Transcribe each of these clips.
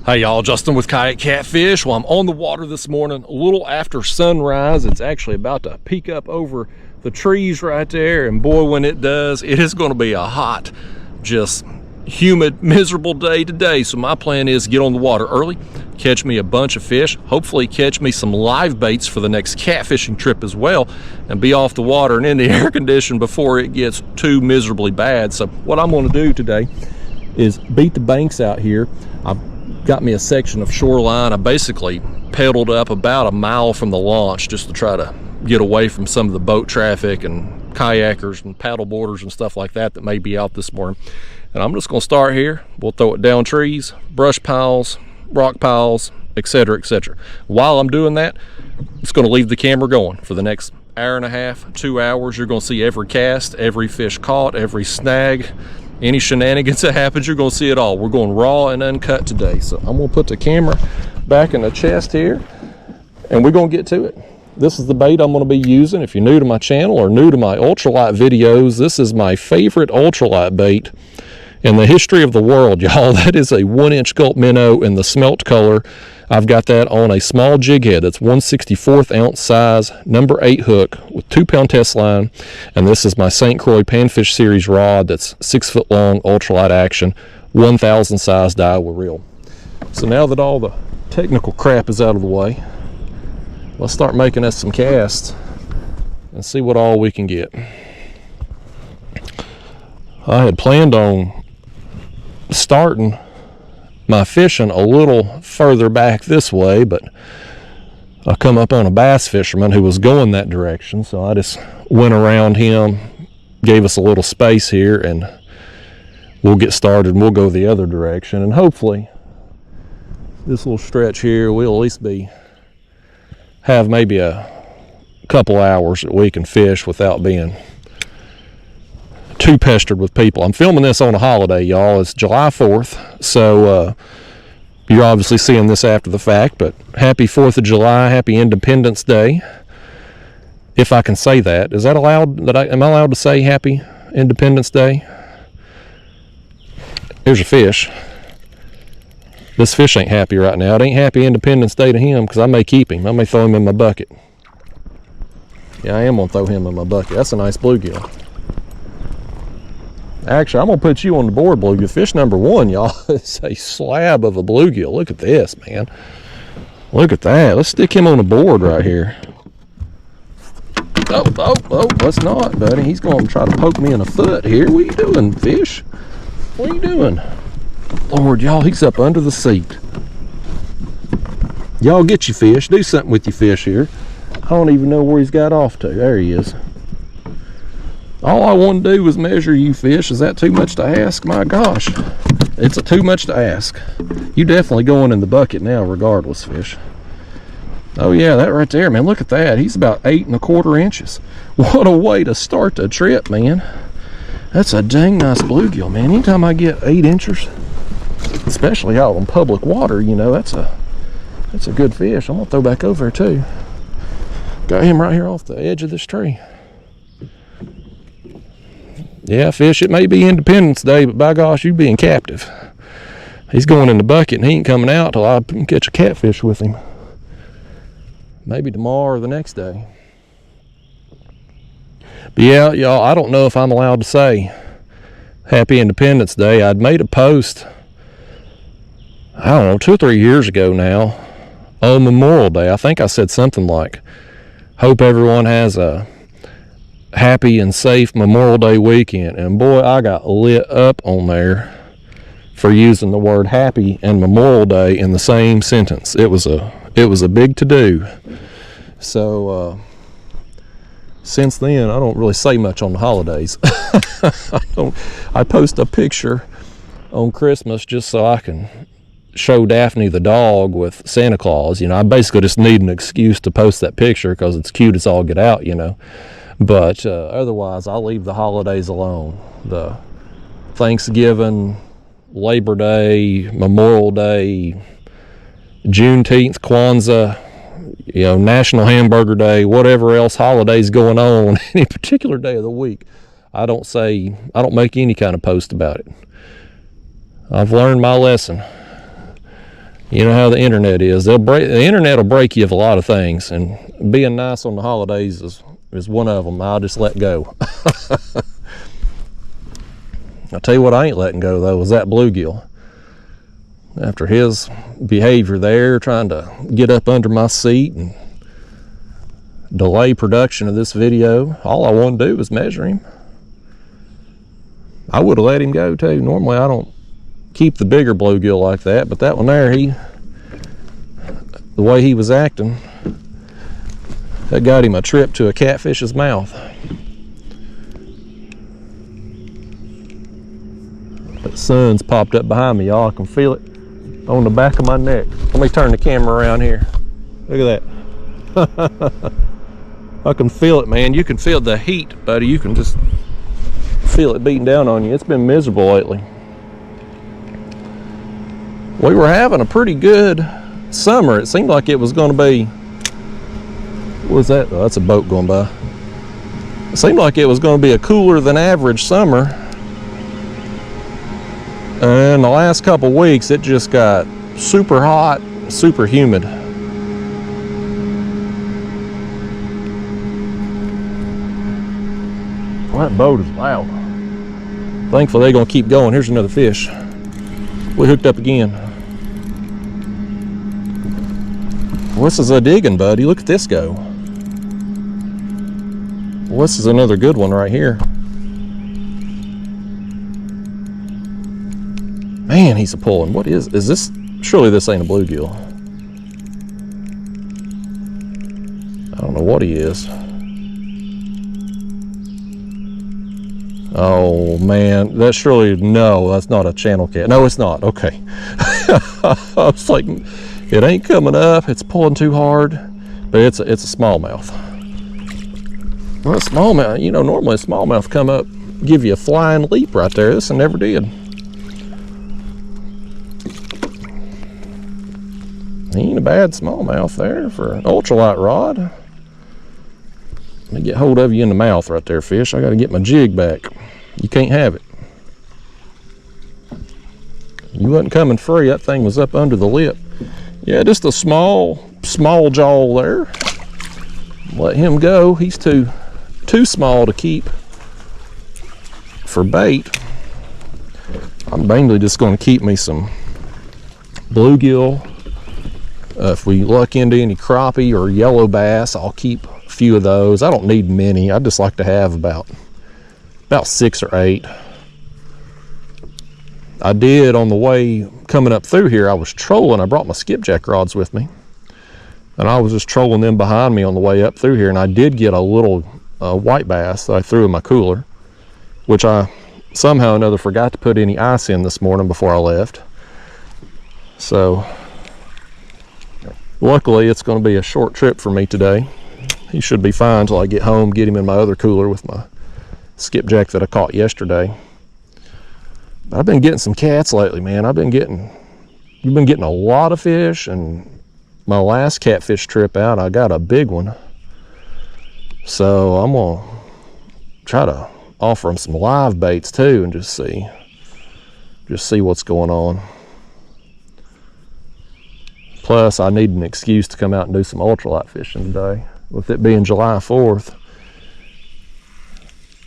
Hey y'all, Justin with Kayak Catfish. Well, I'm on the water this morning a little after sunrise. It's actually about to peek up over the trees right there, and boy, when it does, it is going to be a hot, just humid, miserable day today. So my plan is get on the water early, catch me a bunch of fish, hopefully catch me some live baits for the next catfishing trip as well, and be off the water and in the air condition before it gets too miserably bad. So what I'm going to do today is beat the banks out here. I've got me a section of shoreline. I basically pedaled up about a mile from the launch just to try to get away from some of the boat traffic and kayakers and paddle boarders and stuff like that may be out this morning. And I'm just going to start here. We'll throw it down trees, brush piles, rock piles, etc., etc. While I'm doing that, it's going to leave the camera going for the next hour and a half, 2 hours. You're going to see every cast, every fish caught, every snag, any shenanigans that happens. You're going to see it all. We're going raw and uncut today. So I'm going to put the camera back in the chest here, and we're going to get to it. This is the bait I'm going to be using. If you're new to my channel or new to my ultralight videos, this is my favorite ultralight bait in the history of the world, y'all. That is a 1-inch Gulp minnow in the smelt color. I've got that on a small jig head. That's 1/64 ounce size, number 8 hook with 2-pound test line. And this is my St. Croix Panfish series rod that's 6 foot long, ultralight action, 1000 size Daiwa reel. So now that all the technical crap is out of the way, let's start making us some casts and see what all we can get. I had planned on starting my fishing a little further back this way, but I come up on a bass fisherman who was going that direction, so I just went around him, gave us a little space here, and we'll get started and we'll go the other direction. And hopefully this little stretch here we'll at least have maybe a couple hours that we can fish without being too pestered with people. I'm filming this on a holiday, y'all. It's July 4th, so you're obviously seeing this after the fact, but happy 4th of July, happy Independence Day, if I can say that. Is that allowed? Am I allowed to say happy Independence Day? Here's a fish. This fish ain't happy right now. It ain't happy Independence Day to him, because I may keep him. I may throw him in my bucket. Yeah, I am going to throw him in my bucket. That's a nice bluegill. Actually, I'm going to put you on the board, bluegill. Fish number 1, y'all, is a slab of a bluegill. Look at this, man. Look at that. Let's stick him on the board right here. Oh, let's not, buddy. He's going to try to poke me in the foot here. What are you doing, fish? What are you doing? Lord, y'all, he's up under the seat. Y'all get your fish. Do something with your fish here. I don't even know where he's got off to. There he is. All I want to do is measure you fish. Is that too much to ask? My gosh, it's too much to ask. You definitely going in the bucket now regardless, fish. Oh yeah, that right there, man. Look at that. He's about 8 1/4 inches. What a way to start the trip, man. That's a dang nice bluegill, man. Anytime I get 8 inches, especially out on public water, you know, that's a good fish. I'm gonna throw back over there too. Got him right here off the edge of this tree. Yeah, fish, it may be Independence Day, but by gosh, you being captive. He's going in the bucket and he ain't coming out till I catch a catfish with him. Maybe tomorrow or the next day. But yeah, y'all, I don't know if I'm allowed to say Happy Independence Day. I'd made a post, I don't know, 2 or 3 years ago now, on Memorial Day. I think I said something like, hope everyone has a happy and safe Memorial Day weekend. And boy, I got lit up on there for using the word happy and Memorial Day in the same sentence. It was a big to-do. So since then I don't really say much on the holidays. I post a picture on Christmas just so I can show Daphne the dog with Santa Claus. You know, I basically just need an excuse to post that picture because it's cute as all get out, you know. But otherwise, I'll leave the holidays alone. The Thanksgiving, Labor Day, Memorial Day, Juneteenth, Kwanzaa, you know, National Hamburger Day, whatever else holidays going on any particular day of the week, I don't make any kind of post about it. I've learned my lesson. You know how the internet is. The internet will break you of a lot of things, and being nice on the holidays is one of them. I'll just let go. I'll tell you what I ain't letting go, though, was that bluegill. After his behavior there, trying to get up under my seat and delay production of this video, all I wanted to do was measure him. I would have let him go, too. Normally, I don't keep the bigger bluegill like that, but that one there, the way he was acting, that got him a trip to a catfish's mouth. That sun's popped up behind me, y'all. I can feel it on the back of my neck. Let me turn the camera around here. Look at that. I can feel it, man. You can feel the heat, buddy. You can just feel it beating down on you. It's been miserable lately. We were having a pretty good summer. It seemed like it was going to be, what was that? Oh, that's a boat going by. It seemed like it was going to be a cooler than average summer. And the last couple weeks, it just got super hot, super humid. Well, that boat is loud. Thankfully, they're going to keep going. Here's another fish. We hooked up again. Well, this is a digging, buddy. Look at this go. Well, this is another good one right here. Man, he's a pulling. What is this? Surely this ain't a bluegill. I don't know what he is. Oh man, that's surely, no, that's not a channel cat. No, it's not. Okay. I was like, it ain't coming up. It's pulling too hard, but it's a smallmouth. Well, a smallmouth, you know, normally a smallmouth come up, give you a flying leap right there. This one never did. Ain't a bad smallmouth there for an ultralight rod. Let me get hold of you in the mouth right there, fish. I got to get my jig back. You can't have it. You wasn't coming free. That thing was up under the lip. Yeah, just a small jaw there. Let him go. He's too small to keep for bait. I'm mainly just going to keep me some bluegill. If we luck into any crappie or yellow bass, I'll keep a few of those. I don't need many. I just like to have about 6 or 8. I did on the way coming up through here. I was trolling. I brought my skipjack rods with me, and I was just trolling them behind me on the way up through here. And I did get a little white bass that I threw in my cooler, which I somehow or another forgot to put any ice in this morning before I left. So luckily, it's going to be a short trip for me today. He should be fine till I get home, get him in my other cooler with my skipjack that I caught yesterday. I've been getting some cats lately, man. You've been getting a lot of fish, and my last catfish trip out, I got a big one. So I'm going to try to offer them some live baits too and just see what's going on. Plus, I need an excuse to come out and do some ultralight fishing today. With it being July 4th,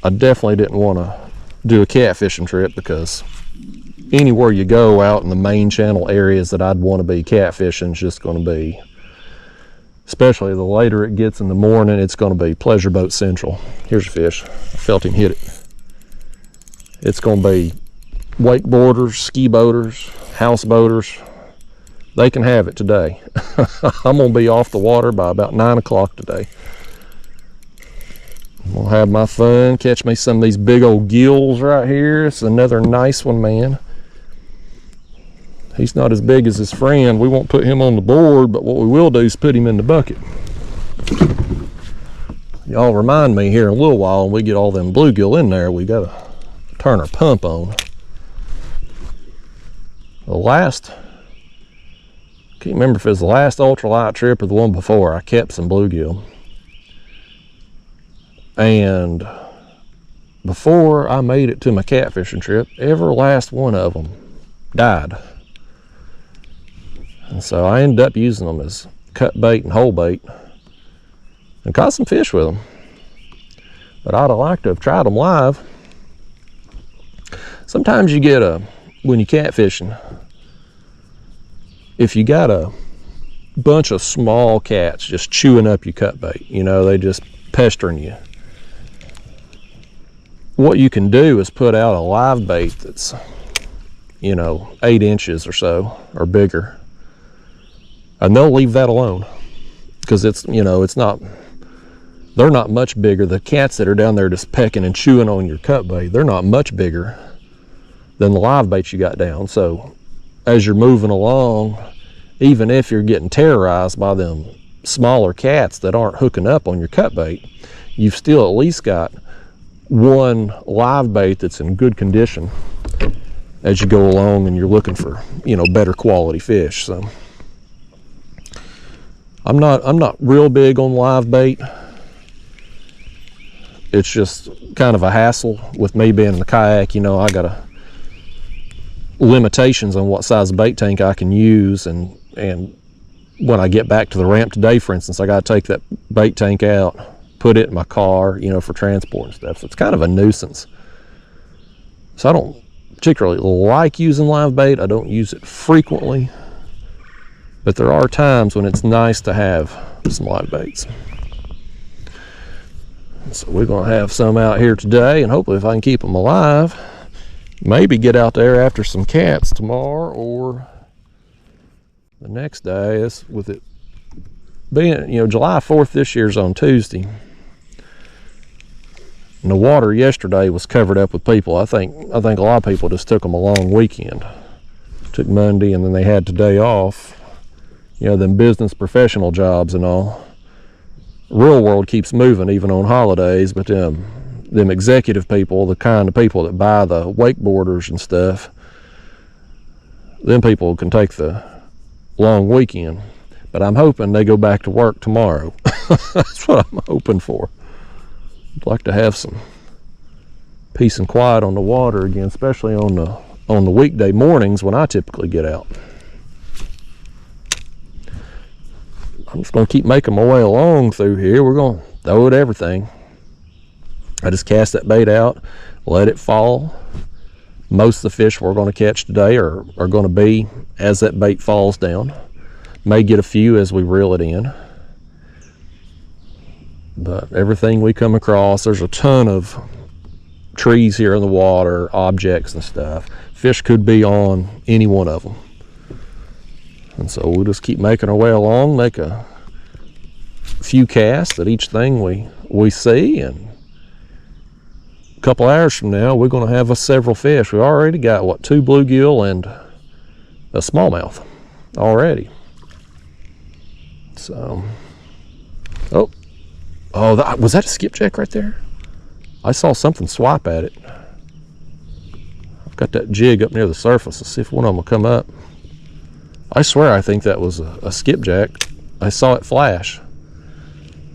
I definitely didn't want to do a catfishing trip, because anywhere you go out in the main channel areas that I'd want to be catfishing is just going to be, especially the later it gets in the morning, it's going to be pleasure boat central. Here's a fish. I felt him hit it. It's going to be wakeboarders, ski boaters, houseboaters. They can have it today. I'm going to be off the water by about 9 o'clock today. I'm going to have my fun, catch me some of these big old gills right here. It's another nice one, man. He's not as big as his friend. We won't put him on the board, but what we will do is put him in the bucket. Y'all remind me here in a little while, when we get all them bluegill in there, we got to turn our pump on. I can't remember if it was the last ultralight trip or the one before, I kept some bluegill. And before I made it to my catfishing trip, every last one of them died. And And so I ended up using them as cut bait and whole bait and caught some fish with them. But I'd have liked to have tried them live. Sometimes you get when you catfishing, if you got a bunch of small cats just chewing up your cut bait, you know, they just pestering you, what you can do is put out a live bait that's, you know, 8 inches or so or bigger, and they'll leave that alone because it's, you know, it's not, they're not much bigger. The cats that are down there just pecking and chewing on your cut bait, they're not much bigger than the live bait you got down. So as you're moving along, even if you're getting terrorized by them smaller cats that aren't hooking up on your cut bait, you've still at least got one live bait that's in good condition as you go along and you're looking for, you know, better quality fish. So I'm not real big on live bait. It's just kind of a hassle with me being in the kayak. You know, I got limitations on what size bait tank I can use, and when I get back to the ramp today, for instance, I got to take that bait tank out, put it in my car, you know, for transport and stuff. So it's kind of a nuisance. So I don't particularly like using live bait. I don't use it frequently, but there are times when it's nice to have some live baits. So we're going to have some out here today, and hopefully if I can keep them alive, maybe get out there after some cats tomorrow or the next day. Is with it being, you know, July 4th this year's on Tuesday, and the water yesterday was covered up with people. I think a lot of people just took them a long weekend, took Monday, and then they had today off. You know, them business professional jobs and all. Real world keeps moving even on holidays, but them executive people, the kind of people that buy the wakeboarders and stuff, them people can take the long weekend. But I'm hoping they go back to work tomorrow. That's what I'm hoping for. I'd like to have some peace and quiet on the water again, especially on the weekday mornings when I typically get out. I'm just going to keep making my way along through here. We're going to throw at everything. I just cast that bait out, let it fall. Most of the fish we're going to catch today are going to be as that bait falls down. May get a few as we reel it in. But everything we come across, there's a ton of trees here in the water, objects and stuff. Fish could be on any one of them. And so we'll just keep making our way along, make a few casts at each thing we see, and a couple hours from now we're going to have several fish. We already got, what, 2 bluegill and a smallmouth already. So, oh, was that a skipjack right there? I saw something swipe at it. I've got that jig up near the surface. Let's see if one of them will come up. I swear I think that was a skipjack. I saw it flash.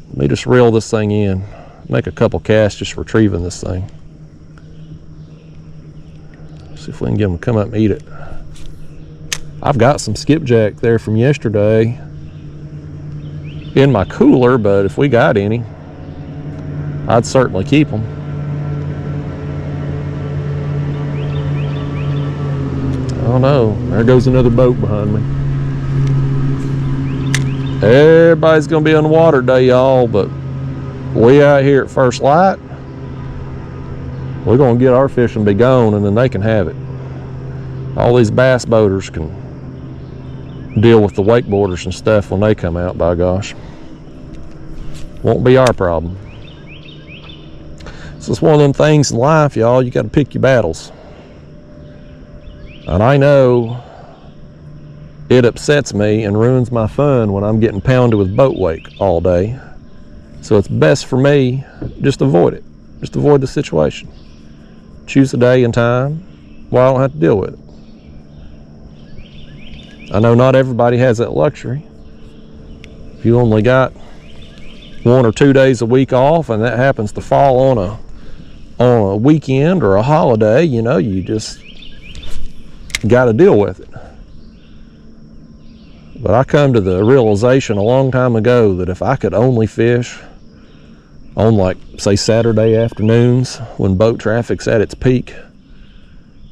Let me just reel this thing in, make a couple casts just retrieving this thing. See if we can get them to come up and eat it. I've got some skipjack there from yesterday in my cooler, but if we got any, I'd certainly keep them. Oh no, there goes another boat behind me. Everybody's gonna be on the water today, y'all, but we out here at First Light, we're gonna get our fish and be gone, and then they can have it. All these bass boaters can deal with the wakeboarders and stuff when they come out, by gosh. Won't be our problem. So it's one of them things in life, y'all, you gotta pick your battles. And I know it upsets me and ruins my fun when I'm getting pounded with boat wake all day. So it's best for me, just avoid it. Just avoid the situation. Choose a day and time where I don't have to deal with it. I know not everybody has that luxury. If you only got 1 or 2 days a week off and that happens to fall on a weekend or a holiday, you know, you just got to deal with it. But I come to the realization a long time ago that if I could only fish on, like, say, Saturday afternoons when boat traffic's at its peak,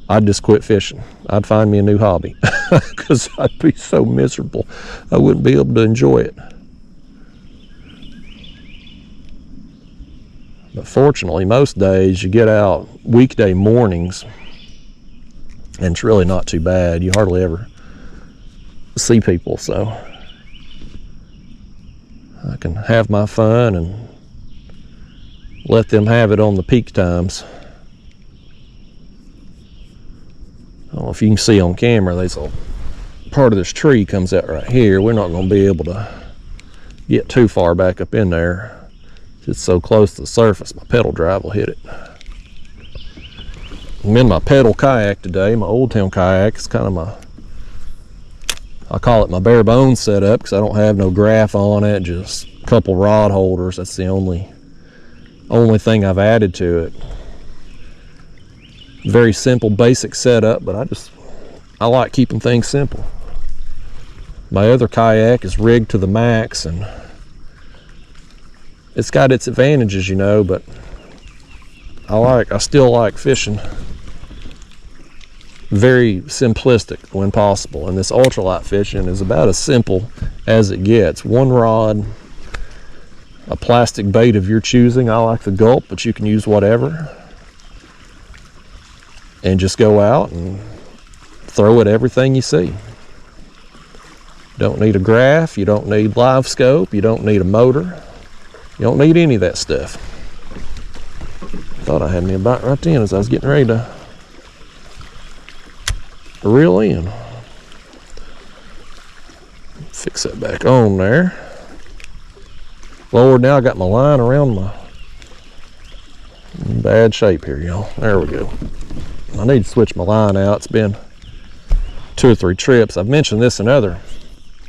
I'd just quit fishing. I'd find me a new hobby because I'd be so miserable. I wouldn't be able to enjoy it. But fortunately, most days you get out weekday mornings and it's really not too bad. You hardly ever see people, so I can have my fun and let them have it on the peak times. I don't know if you can see on camera, there's a part of this tree comes out right here. We're not going to be able to get too far back up in there. It's so close to the surface, my pedal drive will hit it. I'm in my pedal kayak today, my Old Town kayak. It's kind of I call it my bare bones setup because I don't have no graph on it, just a couple rod holders. That's the only thing I've added to it. Very simple, basic setup, but I like keeping things simple. My other kayak is rigged to the max, and it's got its advantages, you know, but I still like fishing very simplistic when possible, and this ultralight fishing is about as simple as it gets. One rod, a plastic bait of your choosing. I like the Gulp, but you can use whatever, and just go out and throw at everything you see. You don't need a graph, you don't need live scope, you don't need a motor, you don't need any of that stuff. Thought I had me a bite right then as I was getting ready to reel in. Fix that back on there. Lord, now I got my line around my bad shape here, y'all. There we go. I need to switch my line out. It's been 2 or 3 trips. I've mentioned this in other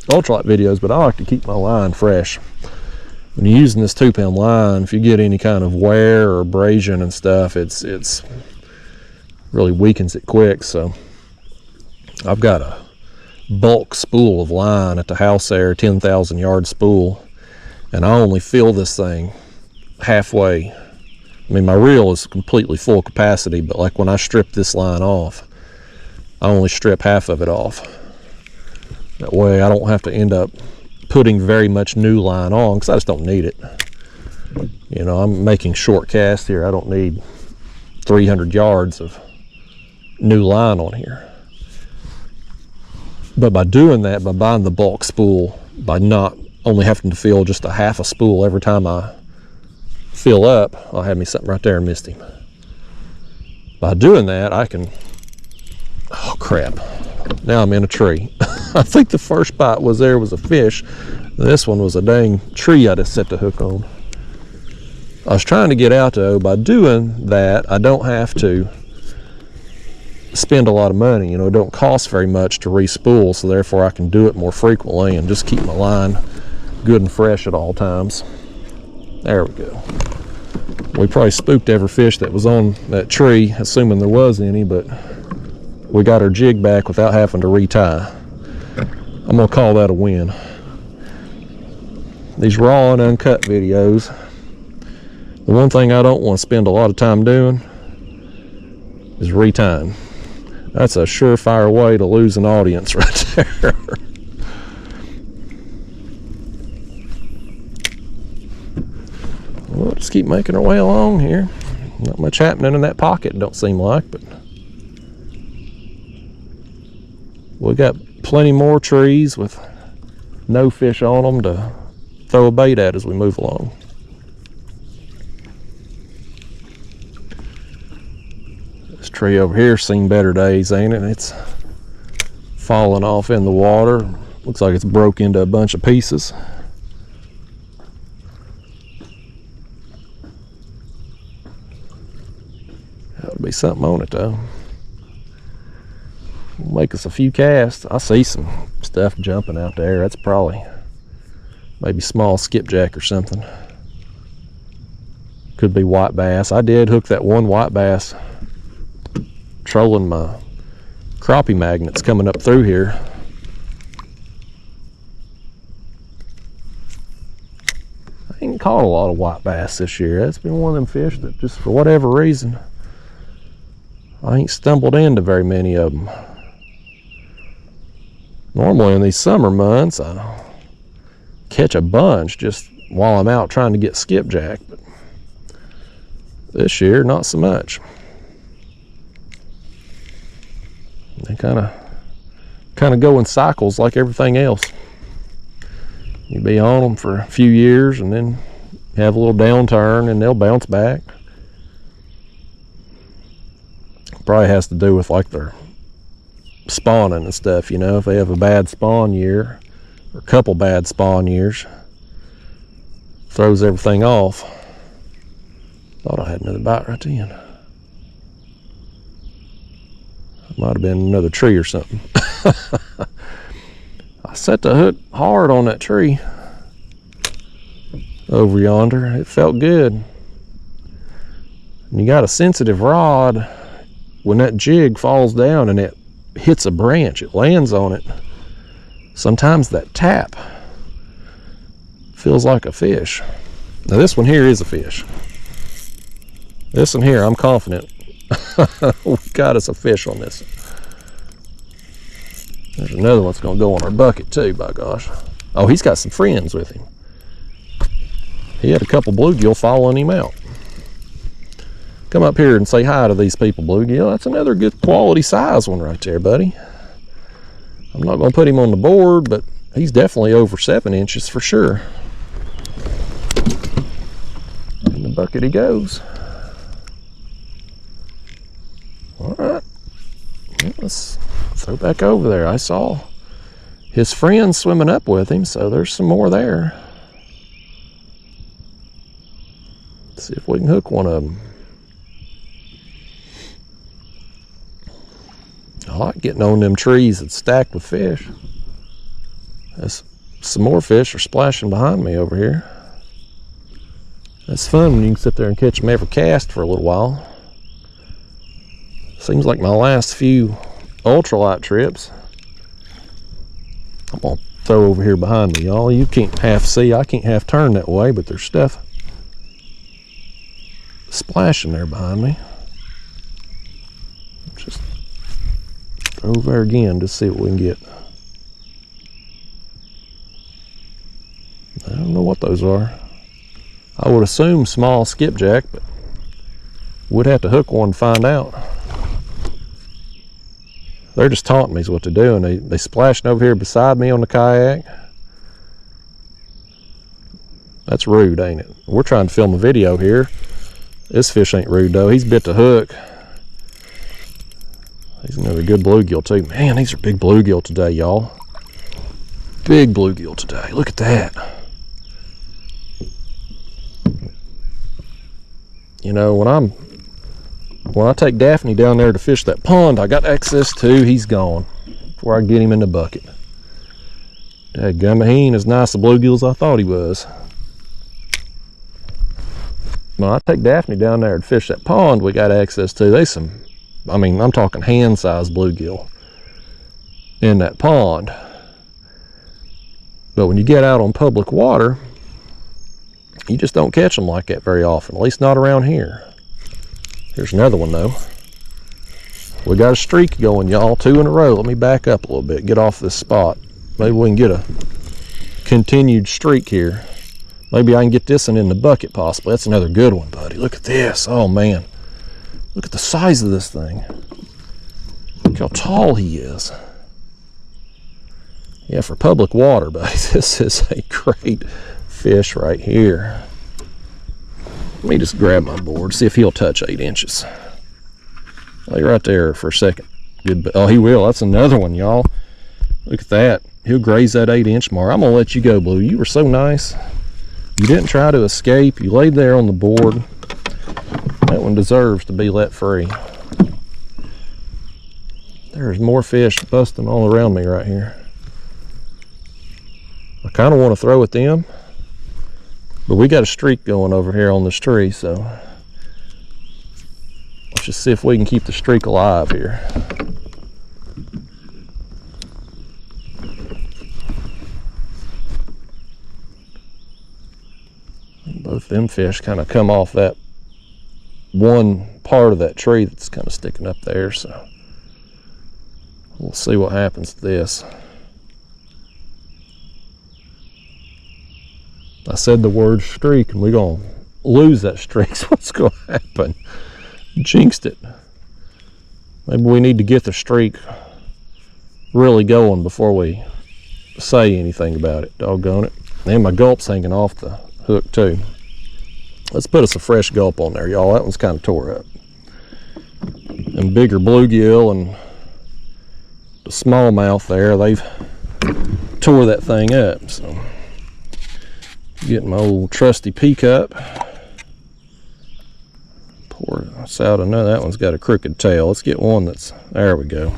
ultralight videos, but I like to keep my line fresh. When you're using this 2-pound line, if you get any kind of wear or abrasion and stuff, it's really weakens it quick. So I've got a bulk spool of line at the house there, 10,000 yard spool, and I only fill this thing halfway. I mean, my reel is completely full capacity, but like when I strip this line off, I only strip half of it off. That way I don't have to end up putting very much new line on because I just don't need it. You know, I'm making short casts here. I don't need 300 yards of new line on here. But by doing that, by buying the bulk spool, by not only having to fill just a half a spool every time I fill up, I'll have me something right there and missed him. By doing that, I can, oh crap, now I'm in a tree. I think the first bite was a fish. This one was a dang tree I just set the hook on. I was trying to get out though, by doing that, I don't have to spend a lot of money. You know, it don't cost very much to re-spool, so therefore I can do it more frequently and just keep my line good and fresh at all times. There we go. We probably spooked every fish that was on that tree, assuming there was any, but we got our jig back without having to retie. I'm gonna call that a win. These raw and uncut videos, the one thing I don't want to spend a lot of time doing is retying. That's a surefire way to lose an audience right there. We'll just keep making our way along here. Not much happening in that pocket, don't seem like, but we got plenty more trees with no fish on them to throw a bait at as we move along. This tree over here's seen better days, ain't it? It's falling off in the water. Looks like it's broke into a bunch of pieces. That'll be something on it though. We'll make us a few casts. I see some stuff jumping out there. That's probably maybe small skipjack or something. Could be white bass. I did hook that one white bass trolling my crappie magnets coming up through here. ain't caught a lot of white bass this year. That's been one of them fish that just for whatever reason, I ain't stumbled into very many of them. Normally in these summer months, I catch a bunch just while I'm out trying to get skipjack, but this year, not so much. They kind of go in cycles like everything else. You be on them for a few years and then have a little downturn and they'll bounce back. Probably has to do with like their spawning and stuff, you know. If they have a bad spawn year or a couple bad spawn years, throws everything off. Thought I had another bite right then. Might have been another tree or something. I set the hook hard on that tree over yonder. It felt good. And you got a sensitive rod. When that jig falls down and it hits a branch, it lands on it. Sometimes that tap feels like a fish. Now this one here is a fish. This one here, I'm confident we got us a fish on this. There's another one's gonna go on our bucket too, by gosh. Oh, he's got some friends with him. He had a couple bluegill following him out. Come up here and say hi to these people, bluegill. That's another good quality size one right there, buddy. I'm not gonna put him on the board, but he's definitely over 7 inches for sure. In the bucket he goes. All right, let's throw back over there. I saw his friends swimming up with him, so there's some more there. Let's see if we can hook one of them. I like getting on them trees that's stacked with fish. There's some more fish are splashing behind me over here. That's fun when you can sit there and catch them every cast for a little while. Seems like my last few ultralight trips. I'm gonna throw over here behind me, y'all. You can't half see, I can't half turn that way, but there's stuff splashing there behind me. Just throw over there again to see what we can get. I don't know what those are. I would assume small skipjack, but would have to hook one to find out. They're just taunting me is what they're doing. They splashing over here beside me on the kayak. That's rude, ain't it? We're trying to film a video here. This fish ain't rude though. He's bit the hook. He's another good bluegill too. Man, these are big bluegill today, y'all. Big bluegill today. Look at that. You know, when I take Daphne down there to fish that pond I got access to, he's gone before I get him in the bucket. Dadgummit, he ain't as nice a bluegill as I thought he was. When I take Daphne down there to fish that pond we got access to, there's some, I mean, I'm talking hand-sized bluegill in that pond. But when you get out on public water, you just don't catch them like that very often, at least not around here. Here's another one though. We got a streak going, y'all, 2 in a row. Let me back up a little bit, get off this spot. Maybe we can get a continued streak here. Maybe I can get this one in the bucket possibly. That's another good one, buddy. Look at this. Oh man. Look at the size of this thing. Look how tall he is. Yeah, for public water, buddy, this is a great fish right here. Let me just grab my board, see if he'll touch 8 inches. Lay right there for a second. Good. Oh, he will. That's another one, y'all. Look at that. He'll graze that 8-inch mark. I'm gonna let you go, Blue. You were so nice. You didn't try to escape. You laid there on the board. That one deserves to be let free. There's more fish busting all around me right here. I kind of want to throw at them, but we got a streak going over here on this tree, so let's just see if we can keep the streak alive here. Both them fish kind of come off that one part of that tree that's kind of sticking up there, so we'll see what happens to this. I said the word streak and we're gonna lose that streak. So what's gonna happen? Jinxed it. Maybe we need to get the streak really going before we say anything about it. Doggone it. And my gulp's hanging off the hook too. Let's put us a fresh gulp on there, y'all. That one's kind of tore up. And bigger bluegill and the smallmouth there, they've tore that thing up. So getting my old trusty pea cup. Pour this out. I know that one's got a crooked tail. Let's get one that's, there we go.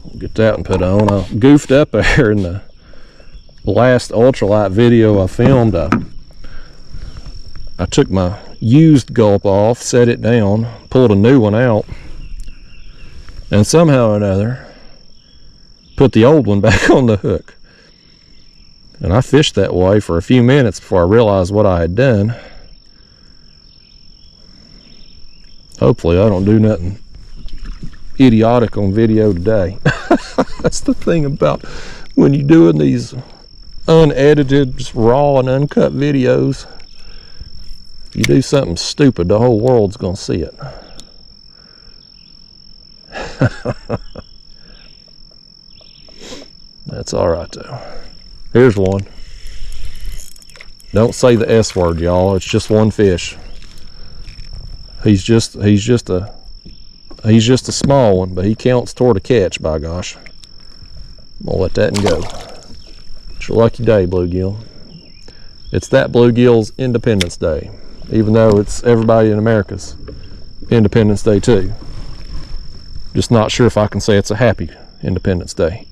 We'll get that one put on. I goofed up there in the last ultralight video I filmed. I took my used gulp off, set it down, pulled a new one out, and somehow or another put the old one back on the hook. And I fished that way for a few minutes before I realized what I had done. Hopefully I don't do nothing idiotic on video today. That's the thing about when you're doing these unedited, just raw and uncut videos. If you do something stupid, the whole world's gonna see it. That's all right though. Here's one. Don't say the S word, y'all. It's just one fish. He's just a small one, but he counts toward a catch, by gosh. I'm gonna let that one go. It's your lucky day, bluegill. It's that bluegill's Independence Day, even though it's everybody in America's Independence Day too. Just not sure if I can say it's a happy Independence Day.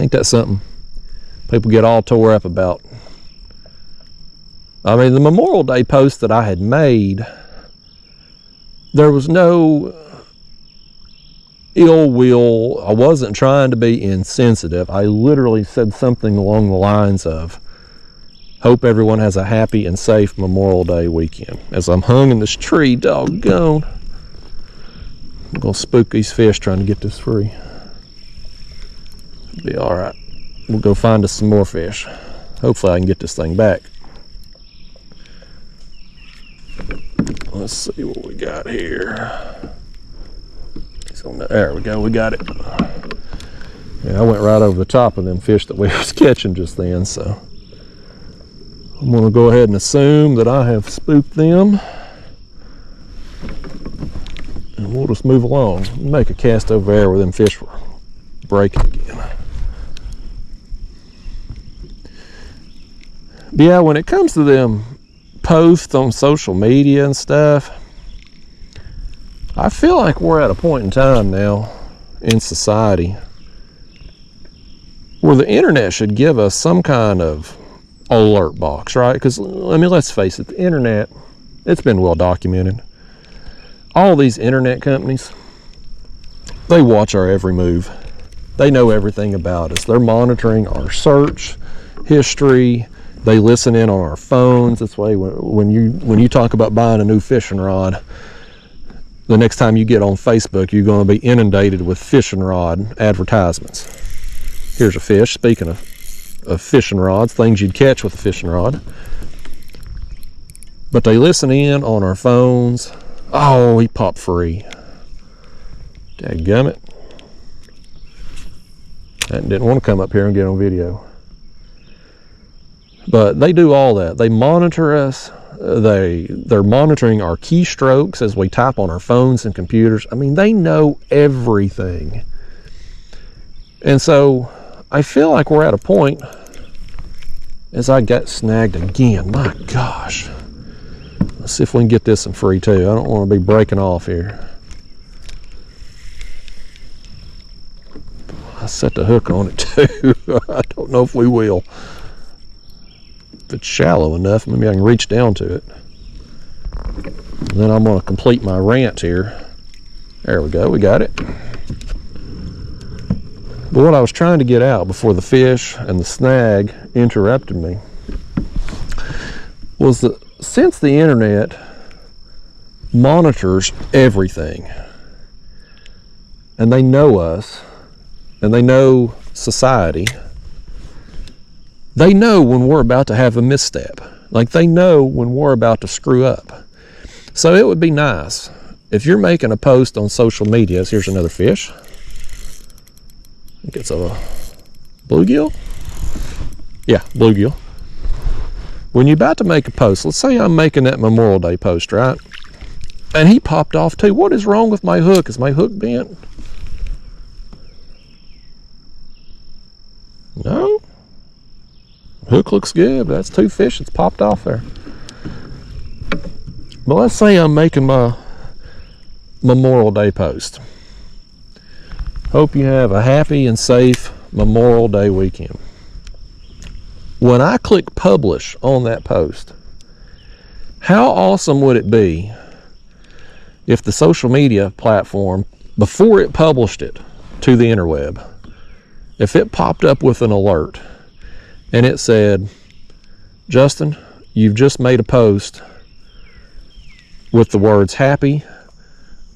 Ain't that something people get all tore up about? I mean, the Memorial Day post that I had made, there was no ill will. I wasn't trying to be insensitive. I literally said something along the lines of, hope everyone has a happy and safe Memorial Day weekend. As I'm hung in this tree, doggone. I'm gonna spook these fish trying to get this free. It'll be all right. We'll go find us some more fish. Hopefully I can get this thing back. Let's see what we got here. There we go, we got it. Yeah, I went right over the top of them fish that we was catching just then, so I'm gonna go ahead and assume that I have spooked them. And we'll just move along. Make a cast over there where them fish were breaking again. But yeah, when it comes to them posts on social media and stuff, I feel like we're at a point in time now in society where the internet should give us some kind of alert box, right? Because, I mean, let's face it, the internet, it's been well documented. All these internet companies, they watch our every move. They know everything about us. They're monitoring our search history. They listen in on our phones. That's why when you talk about buying a new fishing rod, the next time you get on Facebook, you're going to be inundated with fishing rod advertisements. Here's a fish. Speaking of fishing rods, things you'd catch with a fishing rod. But they listen in on our phones. Oh, he popped free. Dadgummit. That didn't want to come up here and get on video. But they do all that. They monitor us. They're monitoring our keystrokes as we type on our phones and computers. I mean, they know everything. And so I feel like we're at a point, as I got snagged again, my gosh. Let's see if we can get this one free too. I don't want to be breaking off here. I set the hook on it too. I don't know if we will. If it's shallow enough, maybe I can reach down to it. And then I'm going to complete my rant here. There we go, we got it. But what I was trying to get out before the fish and the snag interrupted me was that since the internet monitors everything, and they know us, and they know society, they know when we're about to have a misstep. Like, they know when we're about to screw up. So it would be nice if you're making a post on social media. Here's another fish. I think it's a bluegill. Yeah, bluegill. When you're about to make a post, let's say I'm making that Memorial Day post, right? And he popped off too. What is wrong with my hook? Is my hook bent? No. Hook looks good, but that's 2 fish that's popped off there. But let's say I'm making my Memorial Day post. Hope you have a happy and safe Memorial Day weekend. When I click publish on that post, how awesome would it be if the social media platform, before it published it to the interweb, if it popped up with an alert and it said, Justin, you've just made a post with the words happy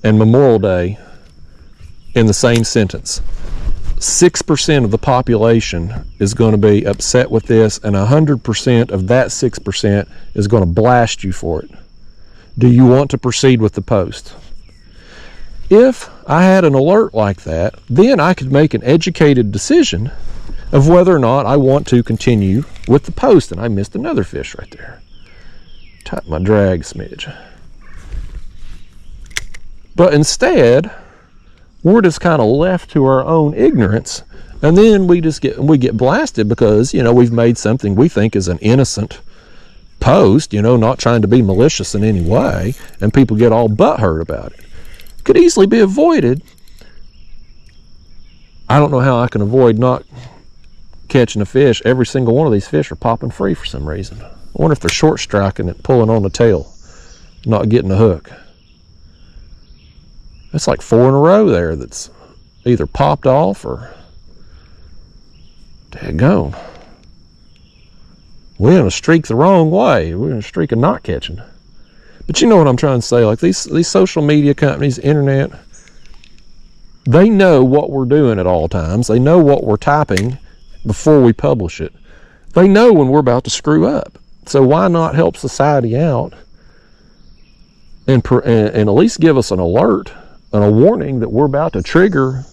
and Memorial Day in the same sentence. 6% of the population is going to be upset with this, and 100% of that 6% is going to blast you for it. Do you want to proceed with the post? If I had an alert like that, then I could make an educated decision of whether or not I want to continue with the post. And I missed another fish right there. Tighten my drag smidge. But instead, we're just kind of left to our own ignorance, and then we get blasted because, you know, we've made something we think is an innocent post, you know, not trying to be malicious in any way, and people get all butthurt about it. Could easily be avoided. I don't know how I can avoid not catching a fish. Every single one of these fish are popping free for some reason. I wonder if they're short striking it, pulling on the tail, not getting a hook. That's like 4 in a row there that's either popped off or daggone. We're in a streak the wrong way. We're in a streak of not catching. But you know what I'm trying to say? Like these social media companies, internet, they know what we're doing at all times. They know what we're typing before we publish it. They know when we're about to screw up. So why not help society out and at least give us an alert and a warning that we're about to trigger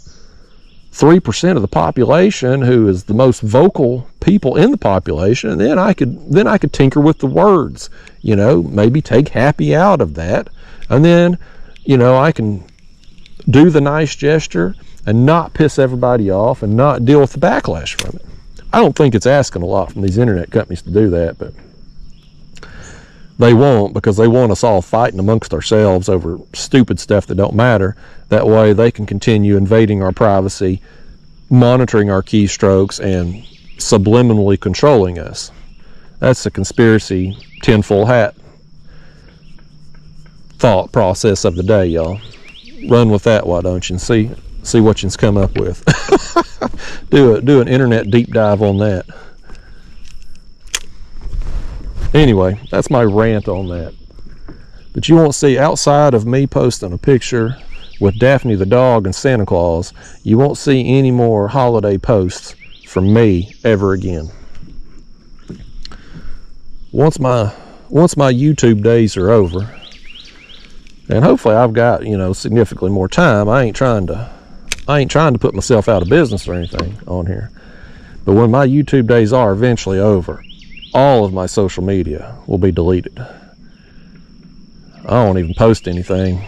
3% of the population, who is the most vocal people in the population, and then I could tinker with the words, you know, maybe take happy out of that, and then, you know, I can do the nice gesture and not piss everybody off and not deal with the backlash from it. I don't think it's asking a lot from these internet companies to do that, but they won't, because they want us all fighting amongst ourselves over stupid stuff that don't matter. That way they can continue invading our privacy, monitoring our keystrokes, and subliminally controlling us. That's the conspiracy tinfoil hat thought process of the day, y'all. Run with that, why don't you, and see what you can come up with. do an internet deep dive on that. Anyway, that's my rant on that. But you won't see, outside of me posting a picture with Daphne the dog and Santa Claus, you won't see any more holiday posts from me ever again. Once my YouTube days are over, and hopefully I've got, you know, significantly more time. I ain't trying to put myself out of business or anything on here. But when my YouTube days are eventually over, all of my social media will be deleted. I don't even post anything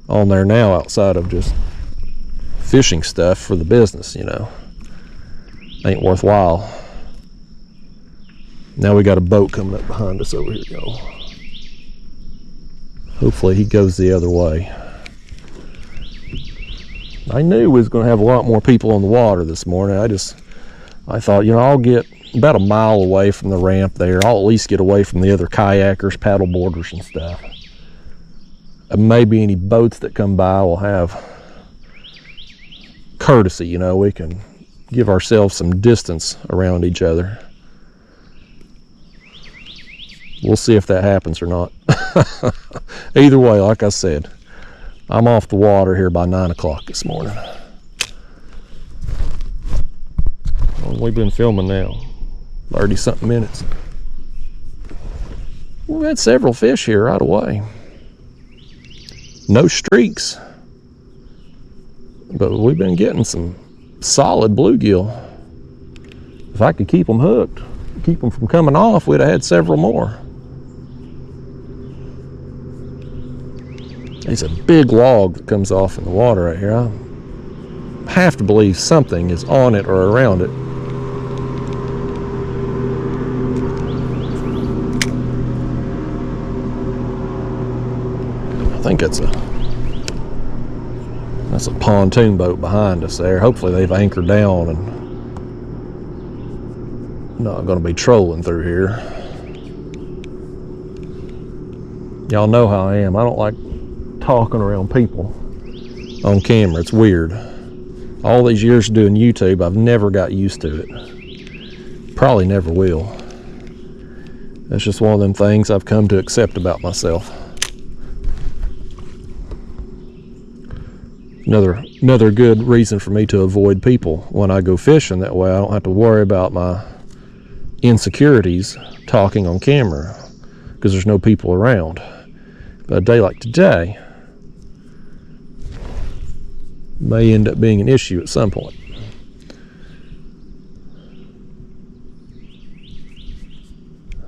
on there now outside of just fishing stuff for the business, you know. Ain't worthwhile. Now we got a boat coming up behind us over here, y'all. Hopefully he goes the other way. I knew we was going to have a lot more people on the water this morning. I thought, you know, I'll get about a mile away from the ramp there. I'll at least get away from the other kayakers, paddle boarders and stuff. And maybe any boats that come by will have courtesy, you know. We can give ourselves some distance around each other. We'll see if that happens or not. Either way, like I said, I'm off the water here by 9 o'clock this morning. Well, we've been filming now 30-something minutes. We've had several fish here right away. No streaks, but we've been getting some solid bluegill. If I could keep them hooked, keep them from coming off, we'd have had several more. There's a big log that comes off in the water right here. I have to believe something is on it or around it. I think that's a pontoon boat behind us there. Hopefully they've anchored down and not going to be trolling through here. Y'all know how I am. I don't like talking around people on camera. It's weird. All these years of doing YouTube, I've never got used to it. Probably never will. That's just one of them things I've come to accept about myself. Another good reason for me to avoid people when I go fishing. That way I don't have to worry about my insecurities talking on camera because there's no people around. But a day like today may end up being an issue at some point.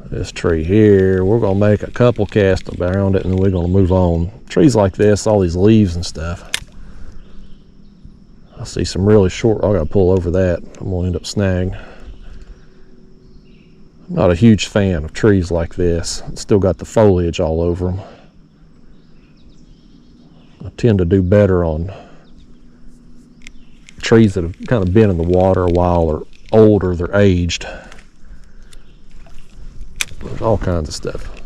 This tree here, we're going to make a couple casts around it and then we're going to move on. Trees like this, all these leaves and stuff. I see some really short, I got to pull over that. I'm going to end up snagged. I'm not a huge fan of trees like this. It's still got the foliage all over them. I tend to do better on trees that have kind of been in the water a while or older, they're aged. There's all kinds of stuff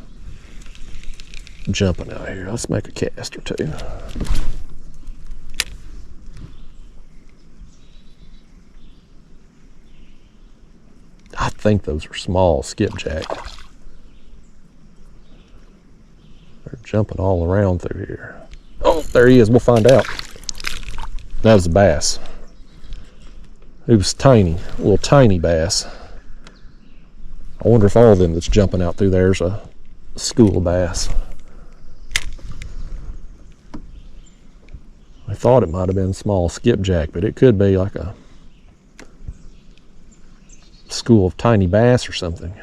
jumping out here. Let's make a cast or two. I think those are small skipjack. They're jumping all around through here. Oh, there he is. We'll find out. That was a bass. It was tiny, a little tiny bass. I wonder if all of them that's jumping out through there's a school of bass. I thought it might have been small skipjack, but it could be like a school of tiny bass or something.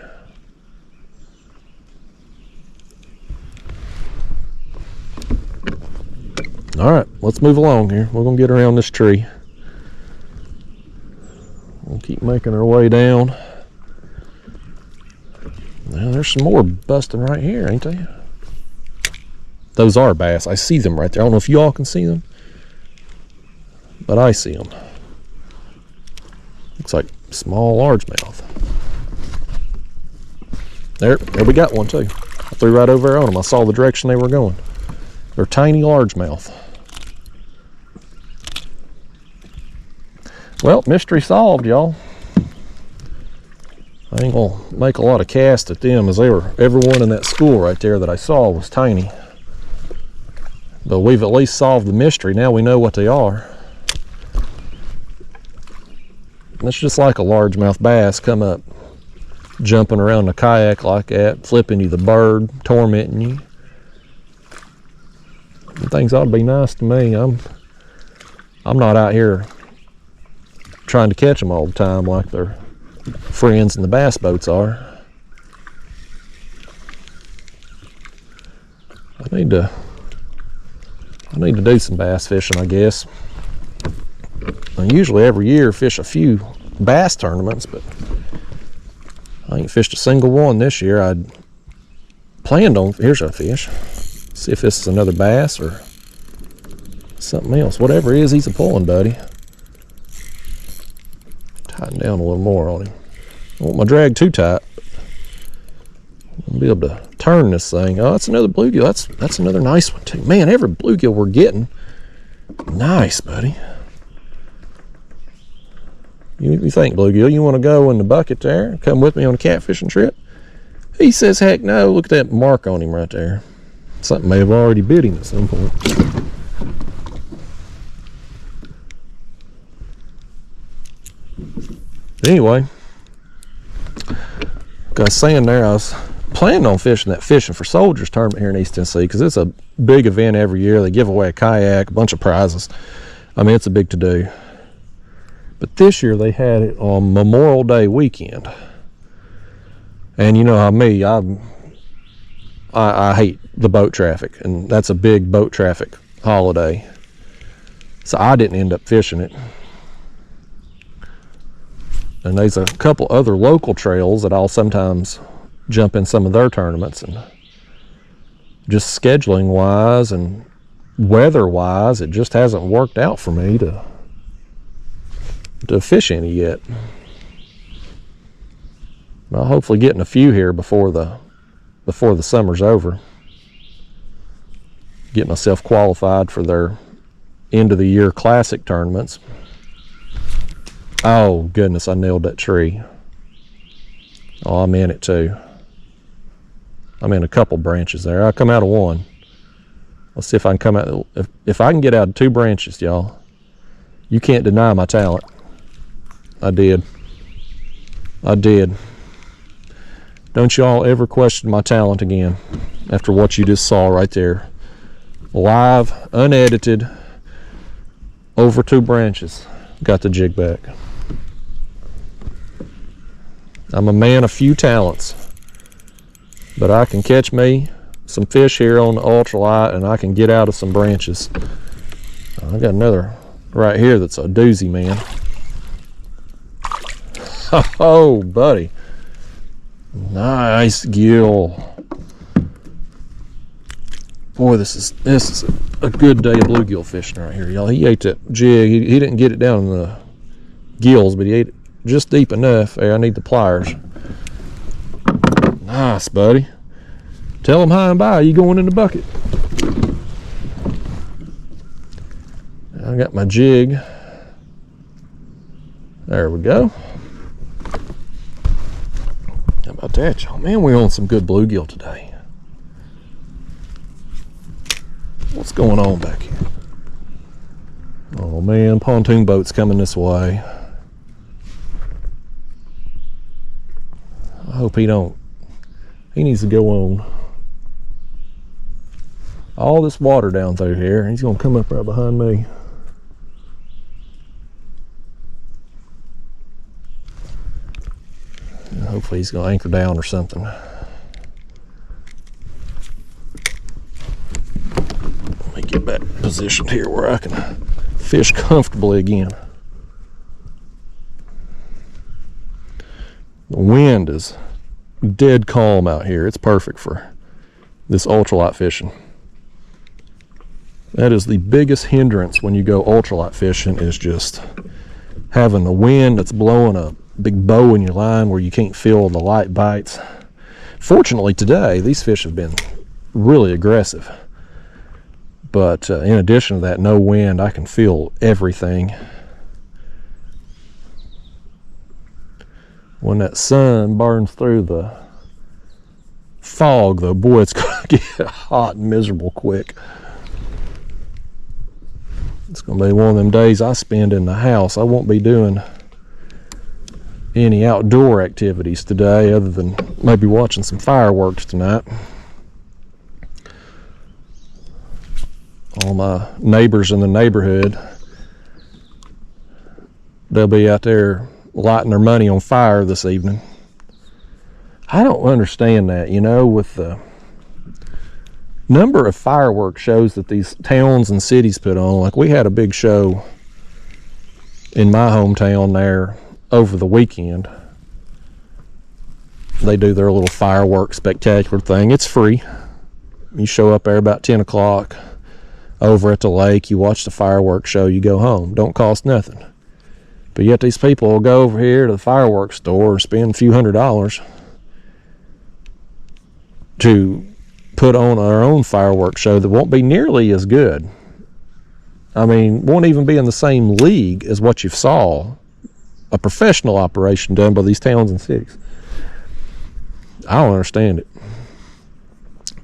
All right, let's move along here. We're gonna get around this tree. We'll keep making our way down. Now there's some more busting right here, ain't they? Those are bass. I see them right there. I don't know if you all can see them, but I see them. Looks like small largemouth. There we got one too. I threw right over there on them. I saw the direction they were going. They're tiny largemouth. Well, mystery solved, y'all. I ain't gonna make a lot of casts at them, as everyone in that school right there that I saw was tiny. But we've at least solved the mystery. Now we know what they are. It's just like a largemouth bass come up, jumping around a kayak like that, flipping you the bird, tormenting you. Things ought to be nice to me. I'm not out here trying to catch them all the time like their friends in the bass boats are. I need to do some bass fishing, I guess. I usually every year fish a few bass tournaments, but I ain't fished a single one this year. I'd planned on, here's a fish. See if this is another bass or something else. Whatever it is, he's a pulling, buddy. Tighten down a little more on him. I don't want my drag too tight. I'll be able to turn this thing. Oh, that's another bluegill. That's another nice one too. Man, every bluegill we're getting, nice, buddy. You think, Bluegill, you want to go in the bucket there? Come with me on a catfishing trip? He says, heck no. Look at that mark on him right there. Something may have already bit him at some point. Anyway, like I was saying there, I was planning on fishing that Fishing for Soldiers tournament here in East Tennessee because it's a big event every year. They give away a kayak, a bunch of prizes. I mean, it's a big to-do. But this year they had it on Memorial Day weekend. And you know how me, I hate the boat traffic, and that's a big boat traffic holiday. So I didn't end up fishing it. And there's a couple other local trails that I'll sometimes jump in some of their tournaments, and just scheduling wise and weather wise, it just hasn't worked out for me to fish any yet. I'll hopefully getting a few here before the summer's over. Get myself qualified for their end of the year classic tournaments. Oh goodness, I nailed that tree. Oh, I'm in it too. I'm in a couple branches there. I come out of one. Let's see if I can come out. If I can get out of 2 branches, y'all, you can't deny my talent. I did. Don't y'all ever question my talent again after what you just saw right there. Live, unedited, over 2 branches. Got the jig back. I'm a man of few talents, but I can catch me some fish here on the Ultralight, and I can get out of some branches. I got another right here that's a doozy, man. Oh, buddy. Nice gill. Boy, this is a good day of bluegill fishing right here, y'all. He ate that jig. He didn't get it down in the gills, but he ate it just deep enough. Hey, I need the pliers. Nice, buddy. Tell him hi and bye. You going in the bucket. I got my jig. There we go. How about that, y'all? Man, we're on some good bluegill today. What's going on back here? Oh man, pontoon boat's coming this way. I hope he needs to go on. All this water down through here, he's gonna come up right behind me. And hopefully he's gonna anchor down or something. Let me get back positioned here where I can fish comfortably again. The wind is dead calm out here. It's perfect for this ultralight fishing. That is the biggest hindrance when you go ultralight fishing, is just having the wind that's blowing a big bow in your line where you can't feel the light bites. Fortunately today, these fish have been really aggressive. But in addition to that, no wind, I can feel everything. When that sun burns through the fog, though, boy, it's gonna get hot and miserable quick. It's gonna be one of them days I spend in the house. I won't be doing any outdoor activities today other than maybe watching some fireworks tonight. All my neighbors in the neighborhood, they'll be out there lighting their money on fire this evening. I don't understand that, you know, with the number of fireworks shows that these towns and cities put on. Like, we had a big show in my hometown there over the weekend. They do their little fireworks spectacular thing. It's free. You show up there about 10 o'clock over at the lake, you watch the fireworks show, you go home. Don't cost nothing. But yet these people will go over here to the fireworks store and spend a few $100s to put on our own fireworks show that won't be nearly as good. I mean, won't even be in the same league as what you saw a professional operation done by these towns and cities. I don't understand it.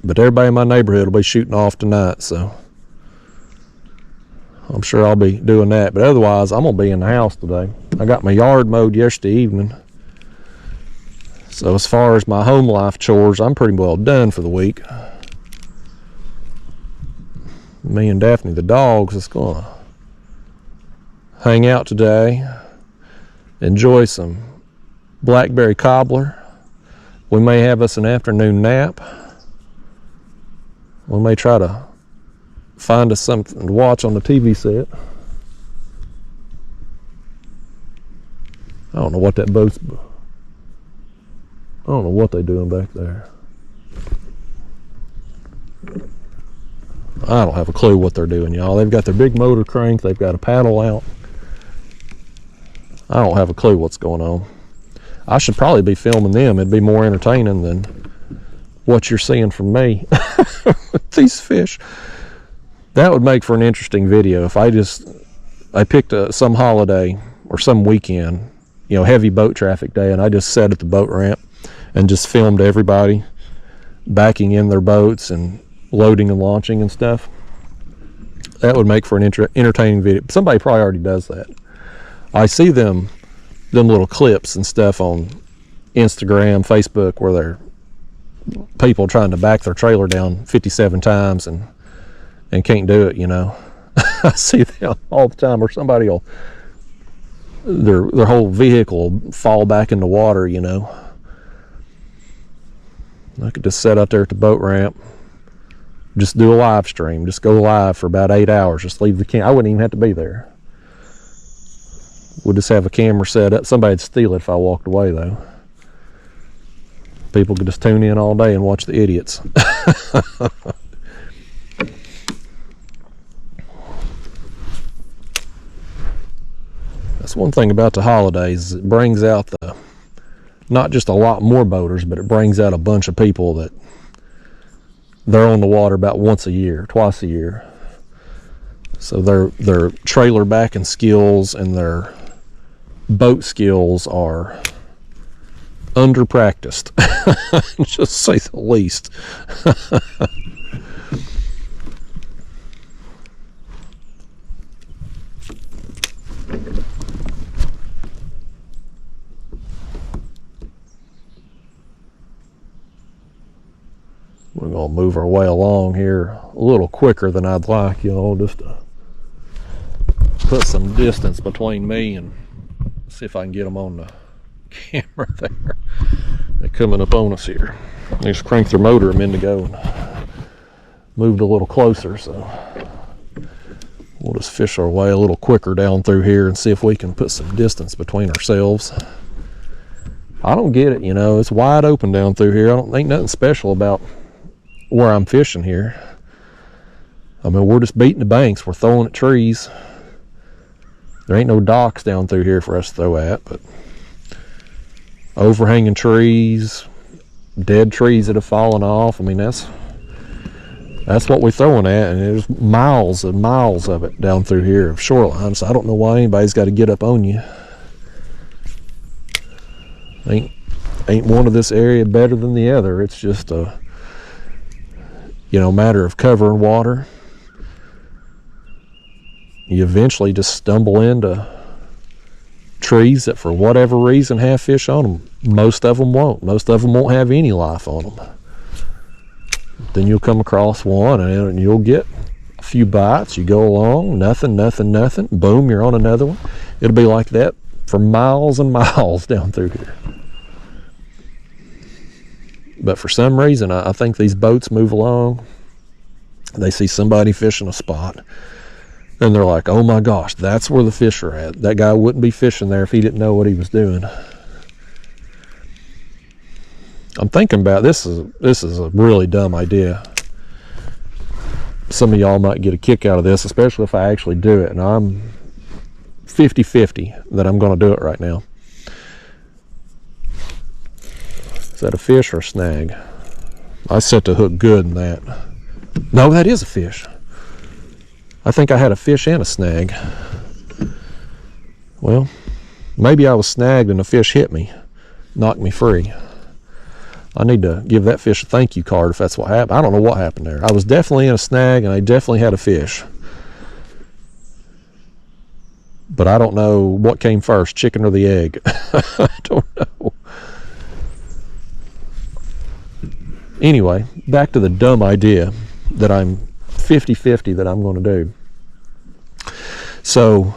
But everybody in my neighborhood will be shooting off tonight, so I'm sure I'll be doing that. But otherwise, I'm going to be in the house today. I got my yard mowed yesterday evening. So as far as my home life chores, I'm pretty well done for the week. Me and Daphne, the dogs, is going to hang out today, enjoy some blackberry cobbler. We may have us an afternoon nap. We may try to find us something to watch on the TV set. I don't know what that boat's... I don't know what they're doing back there. I don't have a clue what they're doing, y'all. They've got their big motor crank. They've got a paddle out. I don't have a clue what's going on. I should probably be filming them. It'd be more entertaining than what you're seeing from me. These fish. That would make for an interesting video if I picked some holiday or some weekend, you know, heavy boat traffic day, and I just sat at the boat ramp and just filmed everybody backing in their boats and loading and launching and stuff. That would make for an entertaining video. Somebody probably already does that. I see them little clips and stuff on Instagram, Facebook, where they're people trying to back their trailer down 57 times and can't do it, you know. I see them all the time, or somebody will, their whole vehicle will fall back in the water, you know. I could just sit out there at the boat ramp, just do a live stream, just go live for about 8 hours, just leave the camera. I wouldn't even have to be there. We'll just have a camera set up. Somebody'd steal it if I walked away, though. People could just tune in all day and watch the idiots. That's one thing about the holidays. It brings out not just a lot more boaters, but it brings out a bunch of people that they're on the water about once a year, twice a year. So their trailer backing skills and their boat skills are under practiced, just say the least. We're going to move our way along here a little quicker than I'd like, you know, just to put some distance between me and see if I can get them on the camera there. They're coming up on us here. They just cranked their motor a minute ago and moved a little closer, so we'll just fish our way a little quicker down through here and see if we can put some distance between ourselves. I don't get it, you know, it's wide open down through here. I don't think nothing special about where I'm fishing here. I mean, we're just beating the banks. We're throwing at trees. There ain't no docks down through here for us to throw at, but overhanging trees, dead trees that have fallen off. I mean, that's what we're throwing at, and there's miles and miles of it down through here of shoreline. So I don't know why anybody's got to get up on you. Ain't one of this area better than the other. It's just a, you know, matter of cover and water. You eventually just stumble into trees that for whatever reason have fish on them. Most of them won't. Most of them won't have any life on them. Then you'll come across one and you'll get a few bites. You go along, nothing. Boom, you're on another one. It'll be like that for miles and miles down through here. But for some reason, I think these boats move along. They see somebody fishing a spot, and they're like, oh my gosh, that's where the fish are at. That guy wouldn't be fishing there if he didn't know what he was doing. I'm thinking about this is a really dumb idea. Some of y'all might get a kick out of this, especially if I actually do it, and I'm 50-50 that I'm going to do it right now. Is that a fish or a snag? I set the hook good in that. No, that is a fish. I think I had a fish and a snag. Well, Maybe I was snagged and a fish hit me, knocked me free. I need to give that fish a thank you card if that's what happened. I don't know what happened there. I was definitely in a snag and I definitely had a fish. But I don't know what came first, chicken or the egg. I don't know. Anyway, back to the dumb idea that I'm 50-50 that I'm going to do. So,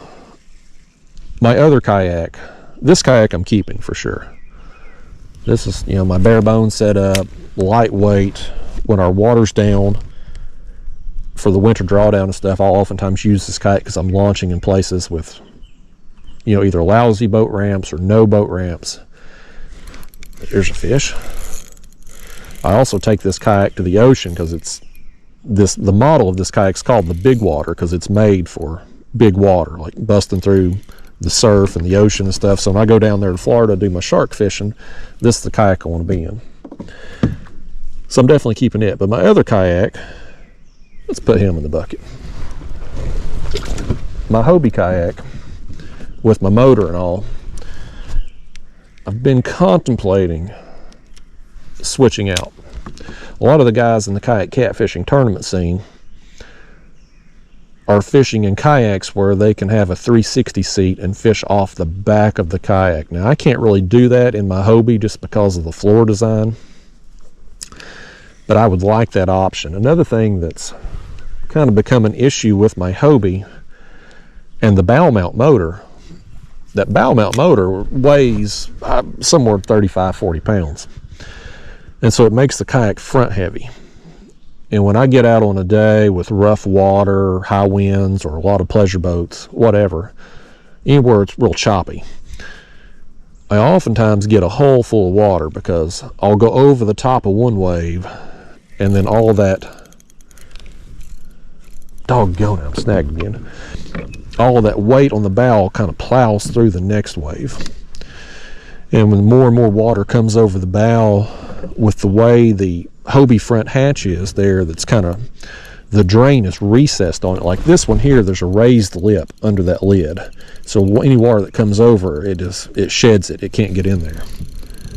my other kayak, this kayak I'm keeping for sure. This is, you know, my bare bones setup, lightweight. When our water's down for the winter drawdown and stuff, I'll oftentimes use this kayak because I'm launching in places with, you know, either lousy boat ramps or no boat ramps. There's a fish. I also take this kayak to the ocean because it's the model of this kayak is called the big water because it's made for big water, like busting through the surf and the ocean and stuff. So when I go down there to Florida to do my shark fishing, this is the kayak I want to be in. So I'm definitely keeping it. But my other kayak, let's put him in the bucket. My Hobie kayak with my motor and all, I've been contemplating switching out. A lot of the guys in the kayak catfishing tournament scene are fishing in kayaks where they can have a 360 seat and fish off the back of the kayak. Now, I can't really do that in my Hobie just because of the floor design, but I would like that option. Another thing that's kind of become an issue with my Hobie and the bow mount motor, that bow mount motor weighs somewhere 35-40 pounds. And so it makes the kayak front heavy. And when I get out on a day with rough water, high winds, or a lot of pleasure boats, whatever, anywhere it's real choppy, I oftentimes get a hull full of water because I'll go over the top of one wave and then all that, doggone it, I'm snagged again. All of that weight on the bow kind of plows through the next wave. And when more and more water comes over the bow, with the way the Hobie front hatch is there, that's kind of, the drain is recessed on it. Like this one here, there's a raised lip under that lid. So any water that comes over, it sheds it. It can't get in there.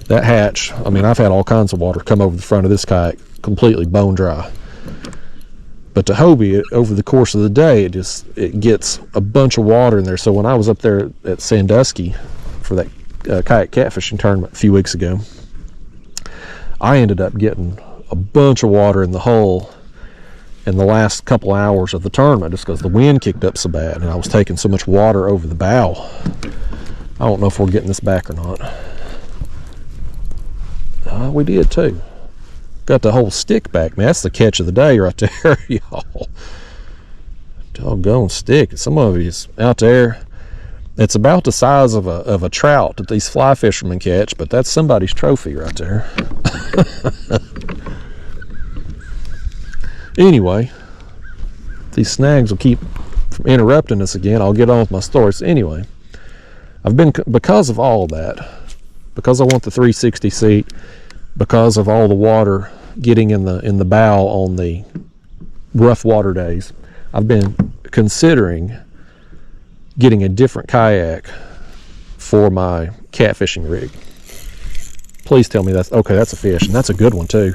That hatch, I mean, I've had all kinds of water come over the front of this kayak, completely bone dry. But to Hobie, over the course of the day, it gets a bunch of water in there. So when I was up there at Sandusky for that kayak catfishing tournament a few weeks ago, I ended up getting a bunch of water in the hull in the last couple hours of the tournament just because the wind kicked up so bad and I was taking so much water over the bow. I don't know if we're getting this back or not. We did too. Got the whole stick back, man. That's the catch of the day right there, y'all. Doggone stick. Some of these out there, it's about the size of a trout that these fly fishermen catch, but that's somebody's trophy right there. Anyway, these snags will keep from interrupting us again. I'll get on with my story. So anyway, I've been, because of all that, because I want the 360 seat, because of all the water getting in the bow on the rough water days, I've been considering getting a different kayak for my catfishing rig. Please tell me that's okay. That's a fish, and that's a good one too.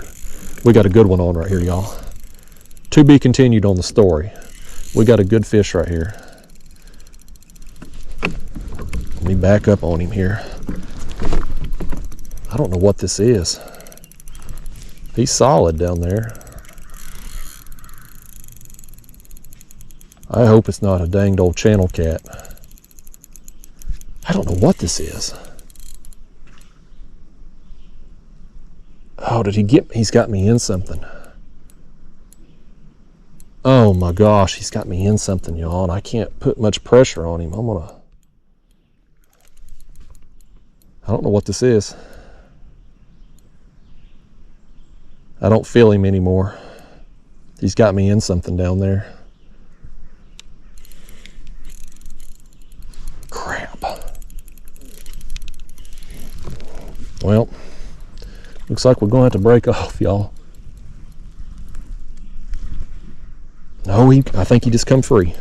We got a good one on right here, y'all. To be continued on the story. We got a good fish right here. Let me back up on him here. I don't know what this is. He's solid down there. I hope it's not a danged old channel cat. I don't know what this is. Oh, did he get me? He's got me in something. Oh my gosh, he's got me in something, y'all, and I can't put much pressure on him. I don't know what this is. I don't feel him anymore. He's got me in something down there. Crap. Well, looks like we're going to have to break off, y'all. No, I think he just come free.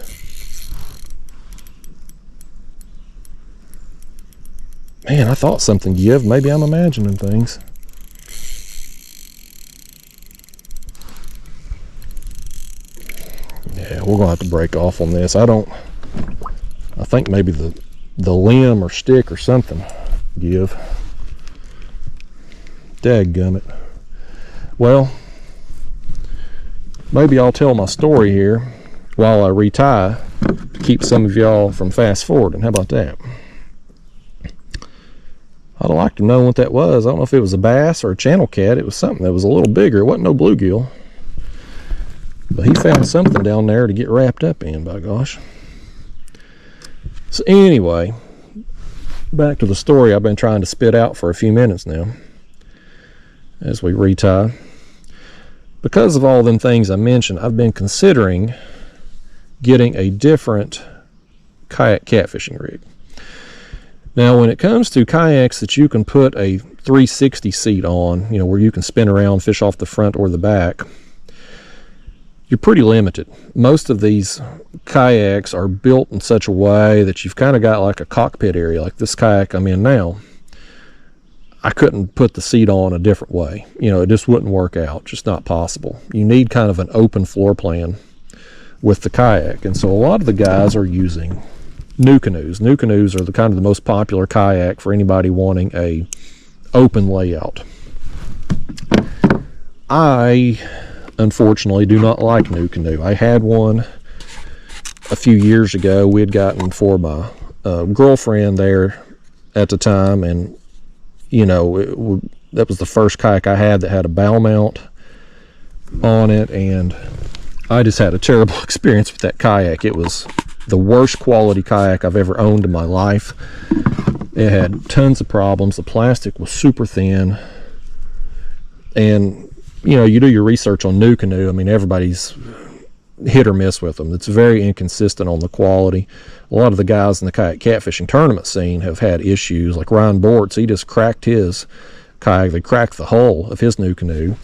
Man, I thought something give. Maybe I'm imagining things. Yeah, we're gonna have to break off on this. I think maybe the limb or stick or something give. Dadgummit. Well, maybe I'll tell my story here while I retie to keep some of y'all from fast forwarding. How about that? I'd like to know what that was. I don't know if it was a bass or a channel cat. It was something that was a little bigger. It wasn't no bluegill. But he found something down there to get wrapped up in, by gosh. So anyway, back to the story I've been trying to spit out for a few minutes now as we retie. Because of all them things I mentioned, I've been considering getting a different kayak catfishing rig. Now, when it comes to kayaks that you can put a 360 seat on, you know, where you can spin around, fish off the front or the back, you're pretty limited. Most of these kayaks are built in such a way that you've kind of got like a cockpit area, like this kayak I'm in now. I couldn't put the seat on a different way. You know, it just wouldn't work out. Just not possible. You need kind of an open floor plan with the kayak. And so a lot of the guys are using new canoes. New canoes are the kind of the most popular kayak for anybody wanting a open layout. I unfortunately do not like new canoe. I had one a few years ago. We had gotten for my girlfriend there at the time, and you know, that was the first kayak I had that had a bow mount on it, and I just had a terrible experience with that kayak. It was the worst quality kayak I've ever owned in my life. It had tons of problems. The plastic was super thin, and you know, you do your research on new canoe. I mean, everybody's hit or miss with them. It's very inconsistent on the quality. A lot of the guys in the kayak catfishing tournament scene have had issues. Like Ryan Bortz, he just cracked his kayak. They cracked the hull of his new canoe.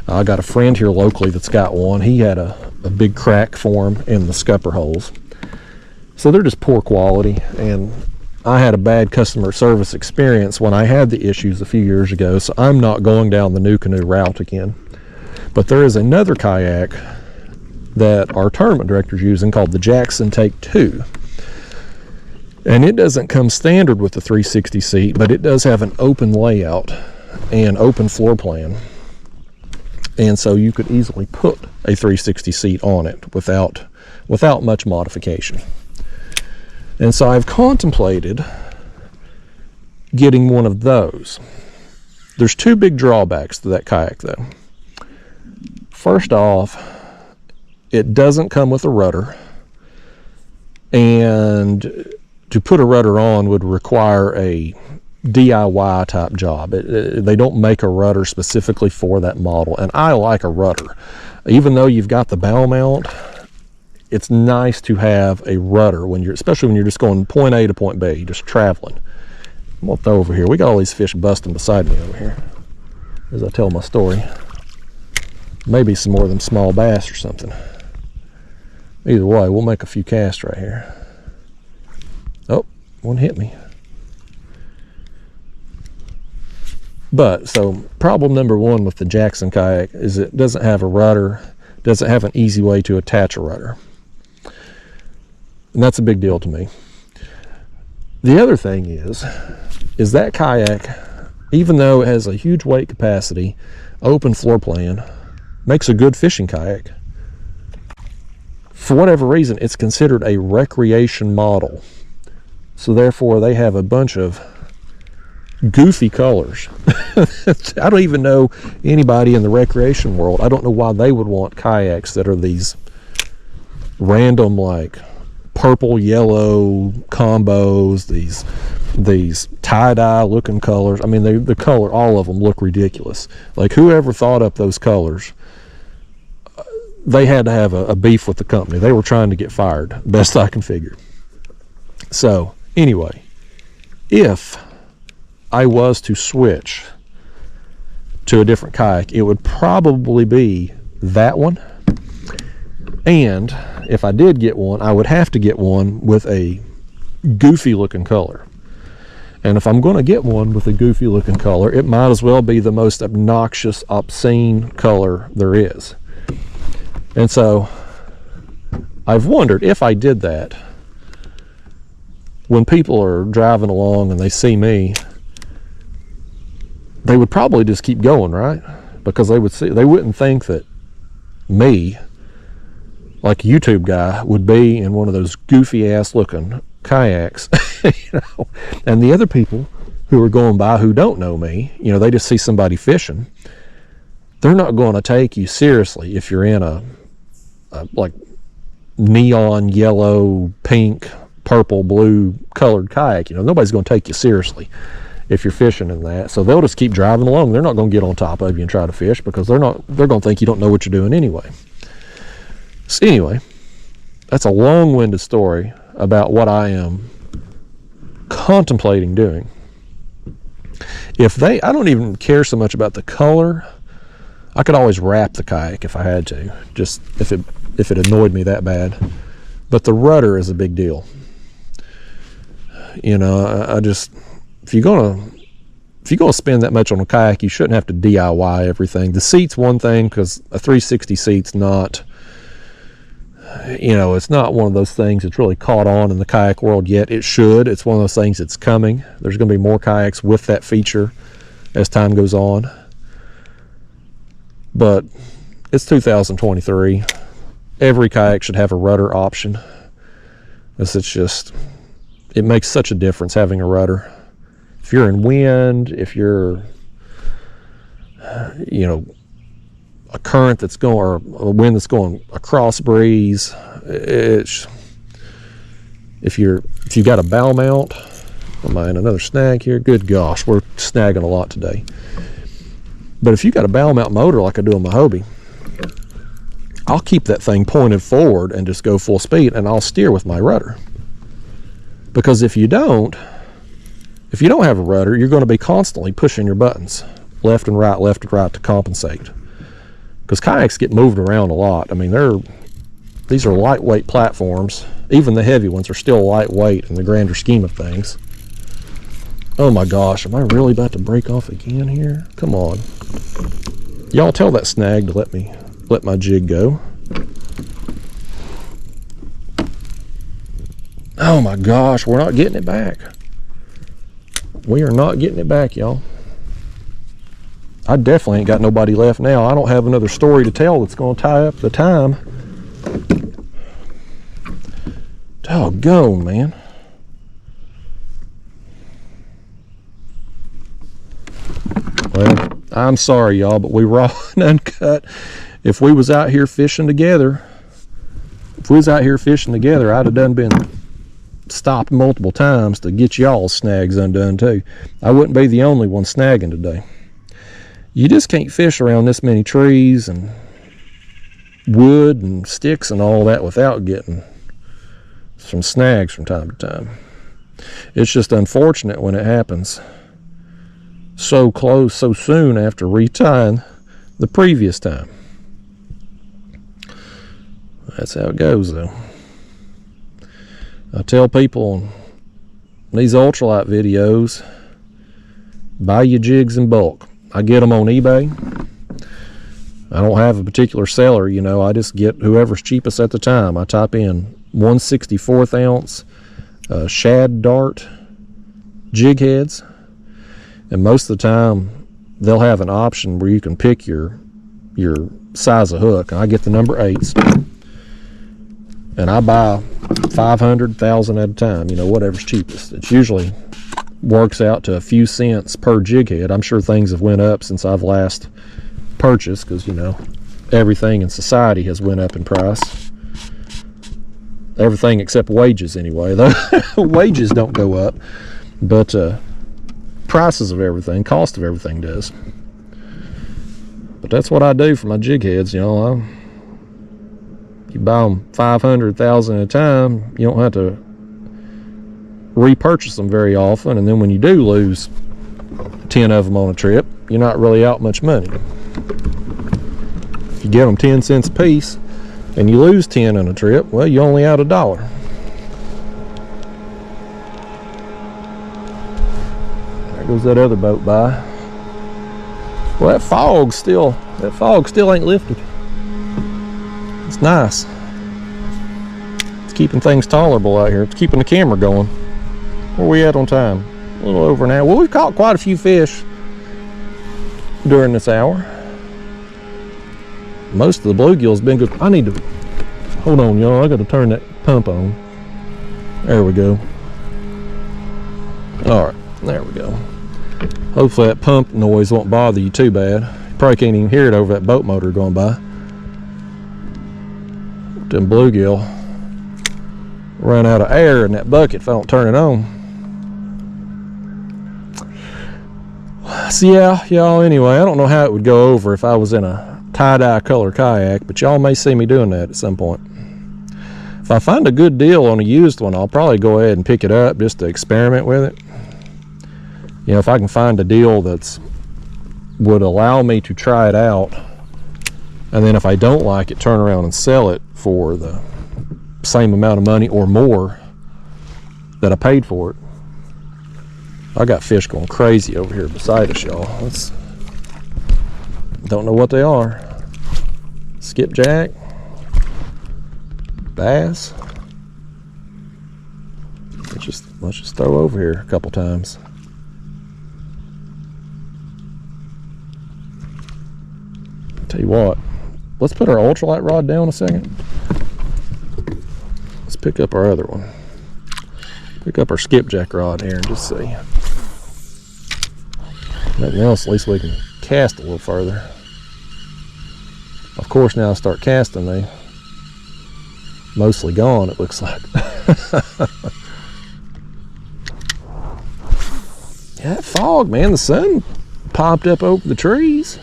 I got a friend here locally that's got one. He had a big crack form in the scupper holes. So they're just poor quality, and I had a bad customer service experience when I had the issues a few years ago, so I'm not going down the new canoe route again. But there is another kayak that our tournament director's using called the Jackson Take 2. And it doesn't come standard with the 360 seat, but it does have an open layout and open floor plan. And so you could easily put a 360 seat on it without much modification. And so I've contemplated getting one of those. There's two big drawbacks to that kayak though. First off, it doesn't come with a rudder, and to put a rudder on would require a DIY type job. They don't make a rudder specifically for that model, and I like a rudder. Even though you've got the bow mount, it's nice to have a rudder when especially when you're just going point A to point B, just traveling. I'm gonna throw over here. We got all these fish busting beside me over here as I tell my story. Maybe some more of them small bass or something. Either way, we'll make a few casts right here. Oh, one hit me. But, so, problem number one with the Jackson kayak is it doesn't have a rudder, doesn't have an easy way to attach a rudder. And that's a big deal to me. The other thing is that kayak, even though it has a huge weight capacity, open floor plan, makes a good fishing kayak. For whatever reason, it's considered a recreation model. So therefore, they have a bunch of goofy colors. I don't even know anybody in the recreation world. I don't know why they would want kayaks that are these random, like, purple, yellow combos, these tie-dye looking colors. I mean, the color, all of them look ridiculous. Like, whoever thought up those colors, they had to have a beef with the company. They were trying to get fired, best I can figure. So, anyway, if I was to switch to a different kayak, it would probably be that one. And if I did get one, I would have to get one with a goofy looking color. And if I'm going to get one with a goofy looking color, it might as well be the most obnoxious, obscene color there is. And so I've wondered if I did that, when people are driving along and they see me, they would probably just keep going, right? Because they wouldn't think that me, like a YouTube guy, would be in one of those goofy ass looking kayaks, you know. And the other people who are going by who don't know me, you know, they just see somebody fishing, they're not going to take you seriously if you're in a like neon yellow, pink, purple, blue colored kayak. You know, nobody's going to take you seriously if you're fishing in that. So they'll just keep driving along. They're not going to get on top of you and try to fish, because they're going to think you don't know what you're doing anyway. So anyway, that's a long-winded story about what I am contemplating doing. I don't even care so much about the color. I could always wrap the kayak if I had to, just if it annoyed me that bad. But the rudder is a big deal. You know, if you're gonna spend that much on a kayak, you shouldn't have to DIY everything. The seat's one thing, because a 360 seat's not, you know, it's not one of those things that's really caught on in the kayak world yet. It should. It's one of those things that's coming. There's going to be more kayaks with that feature as time goes on. But it's 2023. Every kayak should have a rudder option. It makes such a difference having a rudder. If you're in wind, if you're, you know, a current that's going, or a wind that's going across breeze, if you got a bow mount, am I in another snag here? Good gosh, we're snagging a lot today. But if you got a bow mount motor like I do on my Hobie, I'll keep that thing pointed forward and just go full speed, and I'll steer with my rudder. Because if you don't have a rudder, you're going to be constantly pushing your buttons left and right to compensate. Because kayaks get moved around a lot. I mean, these are lightweight platforms. Even the heavy ones are still lightweight in the grander scheme of things. Oh my gosh, am I really about to break off again here? Come on. Y'all tell that snag to let my jig go. Oh my gosh, we're not getting it back. We are not getting it back, y'all. I definitely ain't got nobody left now. I don't have another story to tell that's going to tie up the time. Doggone, man. Well, I'm sorry, y'all, but we raw and uncut. If we was out here fishing together, I'd have done been stopped multiple times to get y'all's snags undone too. I wouldn't be the only one snagging today. You just can't fish around this many trees and wood and sticks and all that without getting some snags from time to time. It's just unfortunate when it happens so close, so soon after retying the previous time. That's how it goes, though. I tell people in these ultralight videos, buy your jigs in bulk. I get them on eBay. I don't have a particular seller, you know. I just get whoever's cheapest at the time. I type in 1/64 ounce shad dart jig heads, and most of the time they'll have an option where you can pick your size of hook. And I get the number 8s, and I buy 500, 1,000 at a time, you know, whatever's cheapest. It usually works out to a few cents per jig head. I'm sure things have went up since I've last purchased, because, you know, everything in society has went up in price. Everything except wages, anyway. Wages don't go up, but prices of everything, cost of everything does. But that's what I do for my jig heads, you know. You buy them 500, 1,000 at a time, you don't have to repurchase them very often, and then when you do lose 10 of them on a trip, you're not really out much money. If you get them 10 cents a piece and you lose 10 on a trip, well, you're only out $1. There goes that other boat by. Well, that fog still ain't lifted. It's nice. It's keeping things tolerable out here. It's keeping the camera going. Where are we at on time? A little over an hour. Well, we've caught quite a few fish during this hour. Most of the bluegill's been good. I need to, hold on y'all, I gotta turn that pump on. There we go. All right, there we go. Hopefully that pump noise won't bother you too bad. You probably can't even hear it over that boat motor going by. Them bluegill run out of air in that bucket if I don't turn it on. So yeah, y'all, anyway, I don't know how it would go over if I was in a tie-dye color kayak, but y'all may see me doing that at some point. If I find a good deal on a used one, I'll probably go ahead and pick it up just to experiment with it. You know, if I can find a deal that's would allow me to try it out, and then if I don't like it, turn around and sell it for the same amount of money or more that I paid for it. I got fish going crazy over here beside us, y'all. Don't know what they are. Skipjack, bass. Let's just throw over here a couple times. Tell you what, let's put our ultralight rod down a second. Let's pick up our other one. Pick up our skipjack rod here and just see. Nothing else, at least we can cast a little further. Of course, now I start casting, they mostly gone, it looks like. Yeah, that fog, man, the sun popped up over the trees.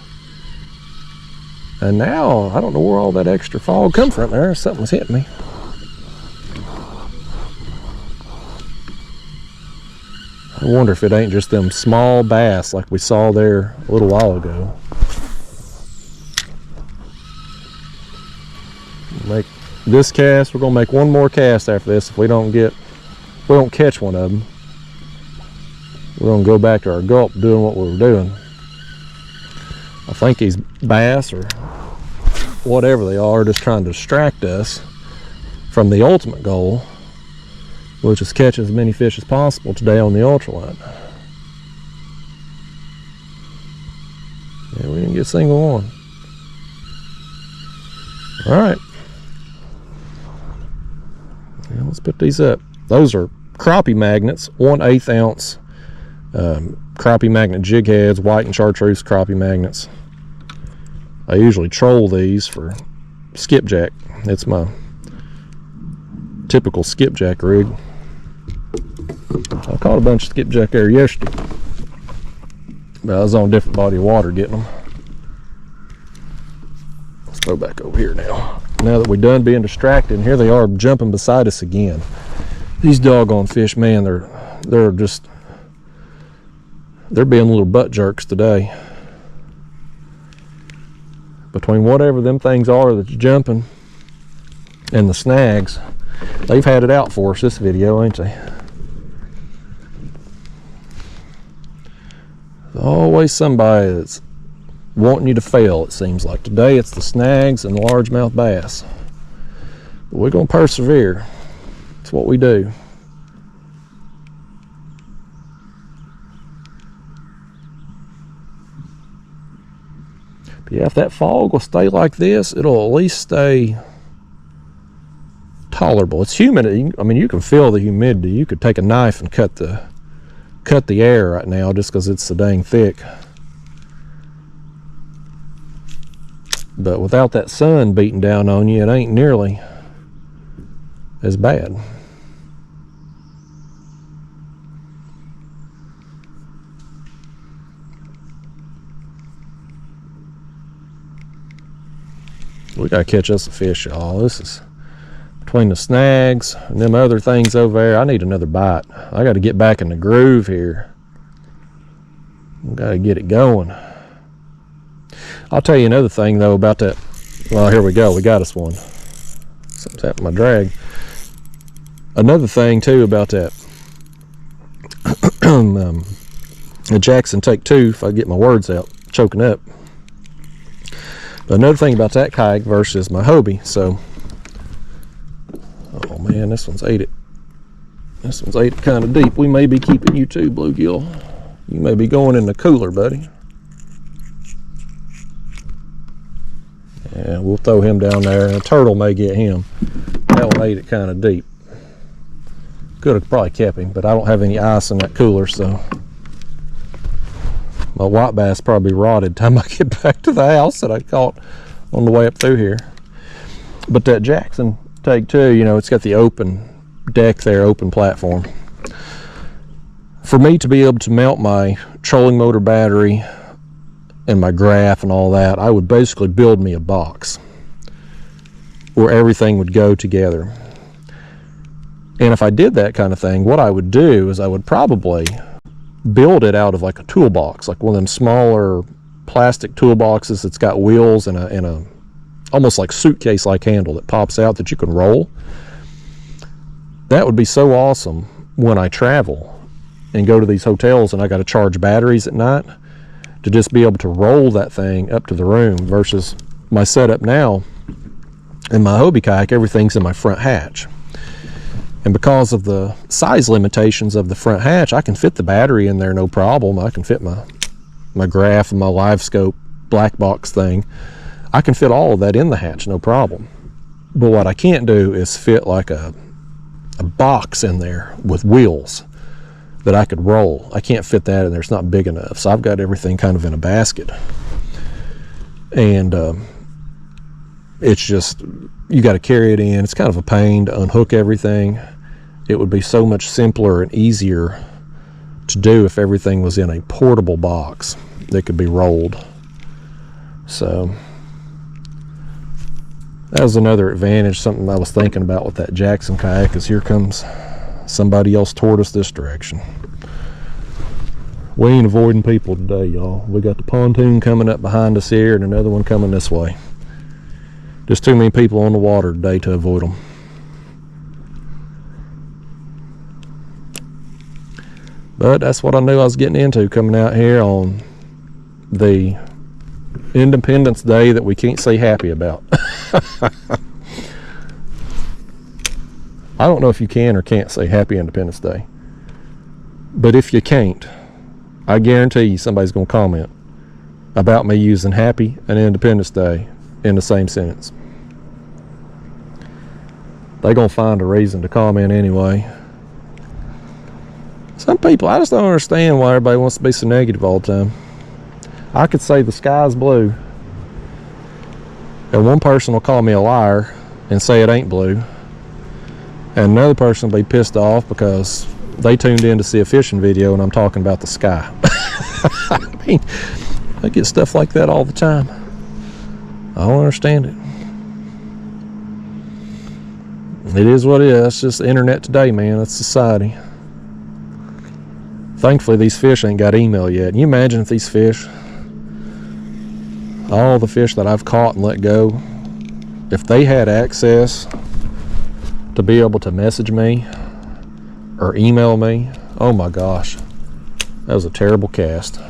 And now, I don't know where all that extra fog come from there. Something's hitting me. I wonder if it ain't just them small bass like we saw there a little while ago. Make this cast, we're gonna make one more cast after this. If we don't catch one of them, we're gonna go back to our gulp doing what we were doing. I think these bass or whatever they are just trying to distract us from the ultimate goal, which is catch as many fish as possible today on the ultralight. Yeah, we didn't get a single one. All right. Yeah, let's put these up. Those are crappie magnets, 1/8 ounce crappie magnet jig heads, white and chartreuse crappie magnets. I usually troll these for skipjack. It's my typical skipjack rig. I caught a bunch of skipjack there yesterday, but I was on a different body of water getting them. Let's go back over here now. Now that we're done being distracted, and here they are jumping beside us again. These doggone fish, man, they're being little butt jerks today. Between whatever them things are that's jumping and the snags, they've had it out for us this video, ain't they? There's always somebody that's wanting you to fail, it seems like. Today it's the snags and the largemouth bass. But we're going to persevere. It's what we do. But yeah, if that fog will stay like this, it'll at least stay tolerable. It's humid. I mean, you can feel the humidity. You could take a knife and cut the air right now just because it's so dang thick. But without that sun beating down on you, it ain't nearly as bad. We gotta catch us a fish, y'all. This is between the snags and them other things over there. I need another bite. I gotta get back in the groove here. We gotta get it going. I'll tell you another thing though about that. Well, here we go. We got us one. Something's happened to my drag. Another thing too about that The Jackson Take 2, if I get my words out, choking up. But another thing about that kayak versus my Hobie, so, oh man, this one's ate it. This one's ate it kind of deep. We may be keeping you too, bluegill. You may be going in the cooler, buddy. Yeah, we'll throw him down there, and a turtle may get him. That one ate it kind of deep. Could have probably kept him, but I don't have any ice in that cooler, so my white bass probably rotted time I get back to the house that I caught on the way up through here. But that Jackson Take 2, you know, it's got the open deck there, open platform. For me to be able to mount my trolling motor battery and my graph and all that, I would basically build me a box where everything would go together. And if I did that kind of thing, what I would do is I would probably build it out of like a toolbox, like one of them smaller plastic toolboxes that's got wheels and a almost like suitcase like handle that pops out that you can roll. That would be so awesome when I travel and go to these hotels and I got to charge batteries at night, to just be able to roll that thing up to the room, versus my setup now in my Hobie kayak, everything's in my front hatch. And because of the size limitations of the front hatch, I can fit the battery in there no problem. I can fit my graph and my live scope black box thing. I can fit all of that in the hatch no problem. But what I can't do is fit like a box in there with wheels that I could roll. I can't fit that in there. It's not big enough. So I've got everything kind of in a basket. And it's just, you got to carry it in. It's kind of a pain to unhook everything. It would be so much simpler and easier to do if everything was in a portable box that could be rolled. So that was another advantage, something I was thinking about with that Jackson kayak, is here comes somebody else toward us this direction. We ain't avoiding people today, y'all. We got the pontoon coming up behind us here and another one coming this way. Just too many people on the water today to avoid them. But that's what I knew I was getting into coming out here on the Independence Day that we can't say happy about. I don't know if you can or can't say Happy Independence Day. But if you can't, I guarantee you somebody's going to comment about me using Happy and Independence Day in the same sentence. They're going to find a reason to comment anyway. Some people, I just don't understand why everybody wants to be so negative all the time. I could say the sky's blue, and one person will call me a liar and say it ain't blue. And another person will be pissed off because they tuned in to see a fishing video and I'm talking about the sky. I mean, I get stuff like that all the time. I don't understand it. It is what it is. It's just the internet today, man. That's society. Thankfully, these fish ain't got email yet. Can you imagine if these fish, all the fish that I've caught and let go, if they had access to be able to message me or email me, oh my gosh, that was a terrible cast.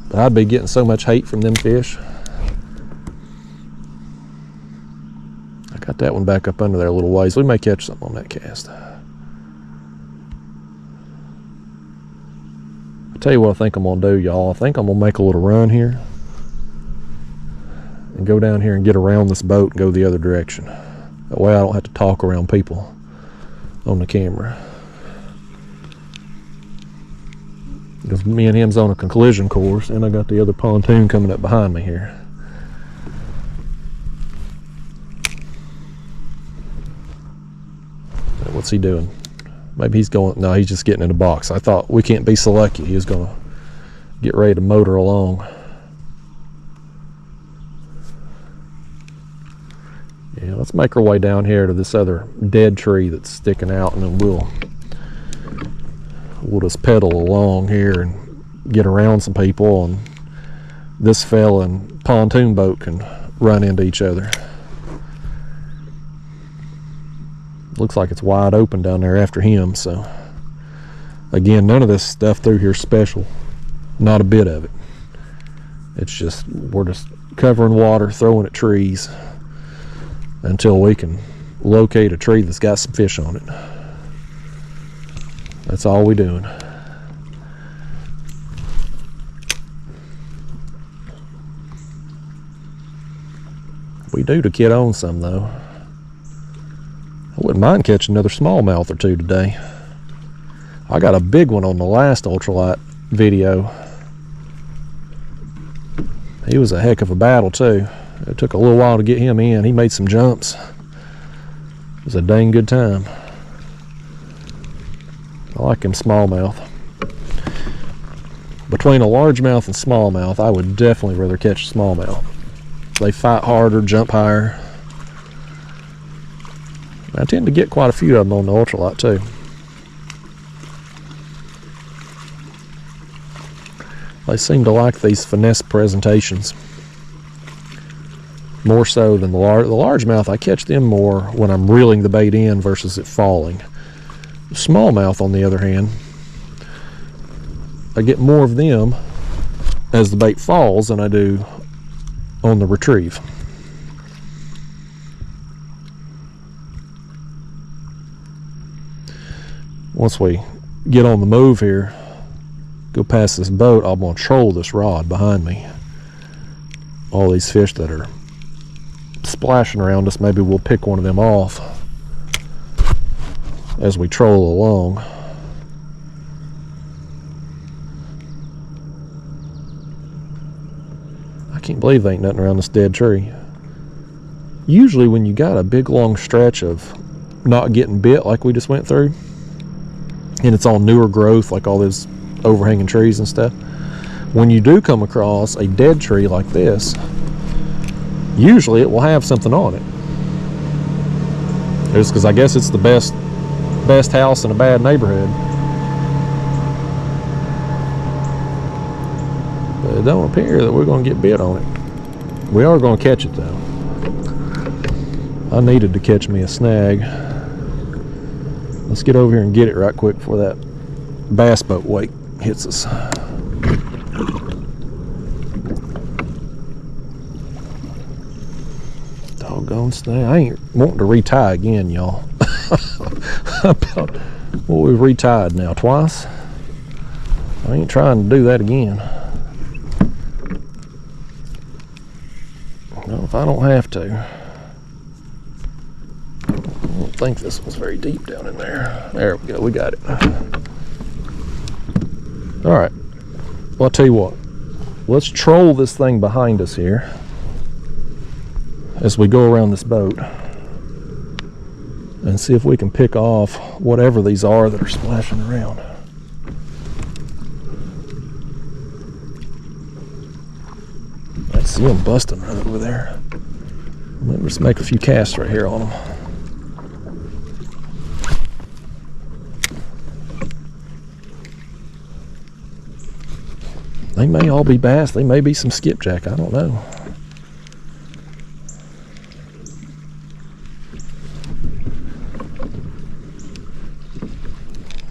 But I'd be getting so much hate from them fish. I got that one back up under there a little ways. We may catch something on that cast. I'll tell you what I think I'm gonna do, y'all. I think I'm gonna make a little run here and go down here and get around this boat and go the other direction. That way I don't have to talk around people on the camera. Because me and him's on a collision course, and I got the other pontoon coming up behind me here. What's he doing? Maybe he's going, no, he's just getting in the box. I thought we can't be so lucky. He was going to get ready to motor along. Yeah, let's make our way down here to this other dead tree that's sticking out, and then we'll just pedal along here and get around some people, and this fella and pontoon boat can run into each other. Looks like it's wide open down there after him, so Again, none of this stuff through here is special. Not a bit of it. It's just, we're just covering water, throwing at trees until we can locate a tree that's got some fish on it. That's all we're doing. We do to get on some though. I wouldn't mind catching another smallmouth or two today. I got a big one on the last ultralight video. He was a heck of a battle too. It took a little while to get him in. He made some jumps. It was a dang good time. I like him smallmouth. Between a largemouth and smallmouth, I would definitely rather catch a smallmouth. They fight harder, jump higher. I tend to get quite a few of them on the ultralight too. They seem to like these finesse presentations more so than the largemouth. I catch them more when I'm reeling the bait in versus it falling. Smallmouth, on the other hand, I get more of them as the bait falls than I do on the retrieve. Once we get on the move here, go past this boat, I'm going to troll this rod behind me. All these fish that are splashing around us, maybe we'll pick one of them off as we troll along. I can't believe there ain't nothing around this dead tree. Usually when you got a big long stretch of not getting bit like we just went through, and it's all newer growth like all those overhanging trees and stuff, when you do come across a dead tree like this, usually it will have something on it. It's because I guess it's the best house in a bad neighborhood. But it don't appear that we're going to get bit on it. We are going to catch it though. I needed to catch me a snag. Let's get over here and get it right quick before that bass boat wake hits us. Doggone snag. I ain't wanting to retie again, y'all. Well, we've retied now twice. I ain't trying to do that again. Well, if I don't have to. I don't think this was very deep down in there. There we go, we got it. All right, well, I'll tell you what. Let's troll this thing behind us here as we go around this boat and see if we can pick off whatever these are that are splashing around. I see them busting right over there. Let's just make a few casts right here on them. They may all be bass. They may be some skipjack. I don't know.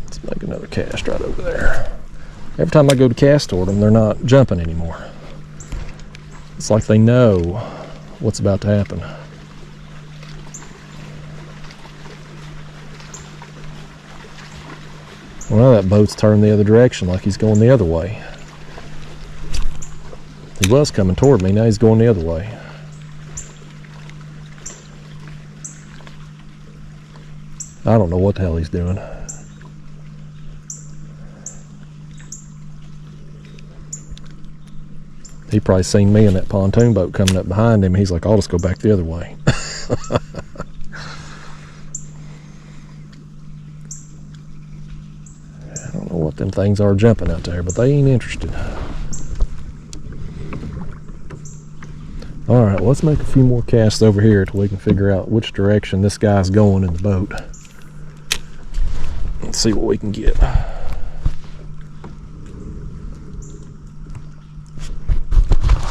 Let's make another cast right over there. Every time I go to cast toward them, they're not jumping anymore. It's like they know what's about to happen. Well, that boat's turned the other direction, like he's going the other way. He was coming toward me, now he's going the other way. I don't know what the hell he's doing. He probably seen me in that pontoon boat coming up behind him. He's like, I'll just go back the other way. I don't know what them things are jumping out there, but they ain't interested. All right, let's make a few more casts over here till we can figure out which direction this guy's going in the boat. Let's see what we can get.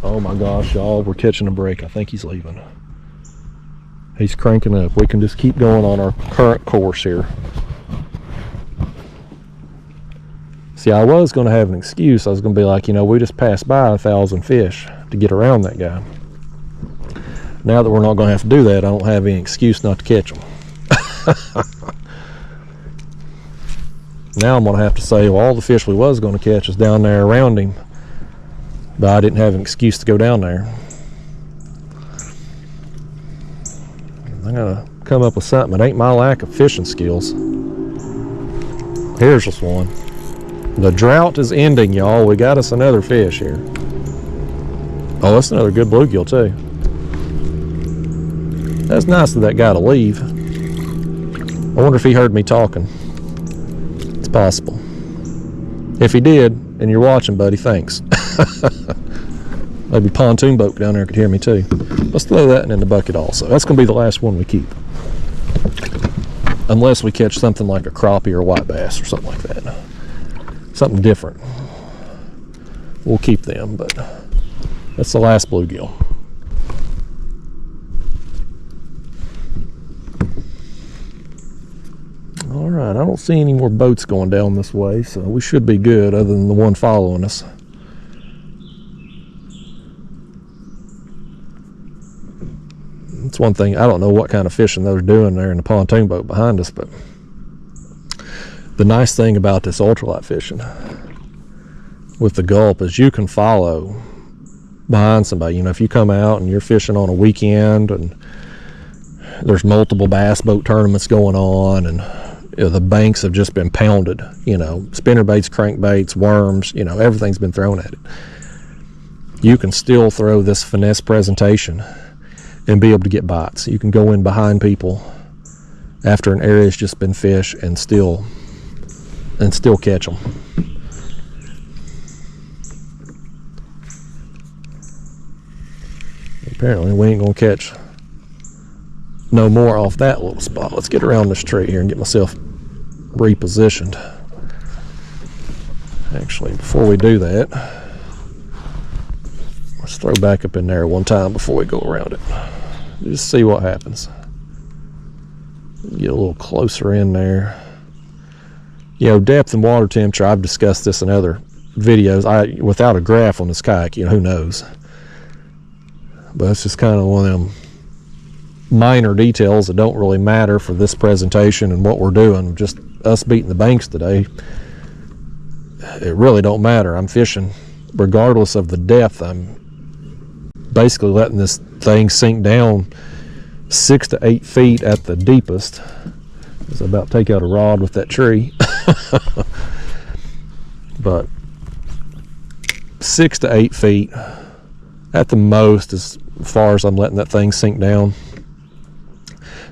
Oh my gosh, y'all, we're catching a break. I think he's leaving. He's cranking up. We can just keep going on our current course here. See, I was going to have an excuse. I was going to be like, you know, we just passed by 1,000 fish to get around that guy. Now that we're not going to have to do that, I don't have any excuse not to catch them. Now I'm going to have to say, well, all the fish we was going to catch is down there around him, but I didn't have an excuse to go down there. I got to come up with something. It ain't my lack of fishing skills. Here's just one. The drought is ending, y'all. We got us another fish here. Oh, that's another good bluegill too. That's nice of that guy to leave. I wonder if he heard me talking. It's possible. If he did, and you're watching, buddy, thanks. Maybe pontoon boat down there could hear me too. Let's throw that in the bucket also. That's going to be the last one we keep. Unless we catch something like a crappie or a white bass or something like that. Something different. We'll keep them, but that's the last bluegill. All right, I don't see any more boats going down this way, so we should be good other than the one following us. That's one thing. I don't know what kind of fishing they're doing there in the pontoon boat behind us, but the nice thing about this ultralight fishing with the Gulp is you can follow behind somebody. You know, if you come out and you're fishing on a weekend and there's multiple bass boat tournaments going on, and you know, the banks have just been pounded, you know, spinner baits, crankbaits, worms, you know, everything's been thrown at it. You can still throw this finesse presentation and be able to get bites. You can go in behind people after an area's just been fished and still catch them. Apparently we ain't gonna catch no more off that little spot. Let's get around this tree here and get myself repositioned. Actually, before we do that, let's throw back up in there one time before we go around it. Just see what happens. Get a little closer in there. You know, depth and water temperature, I've discussed this in other videos. Without a graph on this kayak, you know, who knows? But it's just kind of one of them minor details that don't really matter for this presentation and what we're doing. Just us beating the banks today, it really don't matter. I'm fishing regardless of the depth. I'm basically letting this thing sink down 6 to 8 feet at the deepest. It's about to take out a rod with that tree. But 6 to 8 feet at the most as far as I'm letting that thing sink down.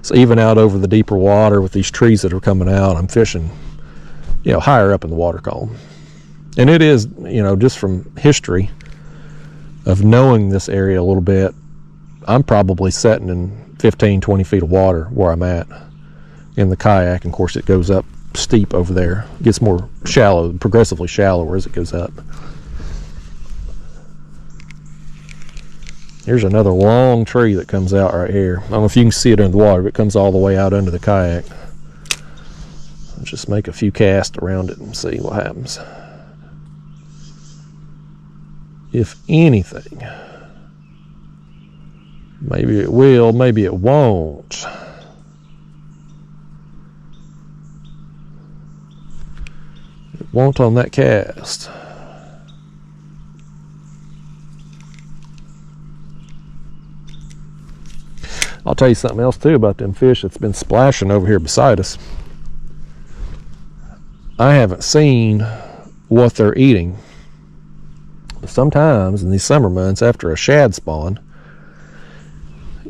So even out over the deeper water with these trees that are coming out, I'm fishing, you know, higher up in the water column. And it is, you know, just from history of knowing this area a little bit, I'm probably setting in 15, 20 feet of water where I'm at in the kayak. And of course it goes up steep over there. It gets more shallow, progressively shallower as it goes up. Here's another long tree that comes out right here. I don't know if you can see it under the water, but it comes all the way out under the kayak. I'll just make a few casts around it and see what happens. If anything, maybe it will, maybe it won't. It won't on that cast. I'll tell you something else too about them fish that's been splashing over here beside us. I haven't seen what they're eating. Sometimes in these summer months after a shad spawn,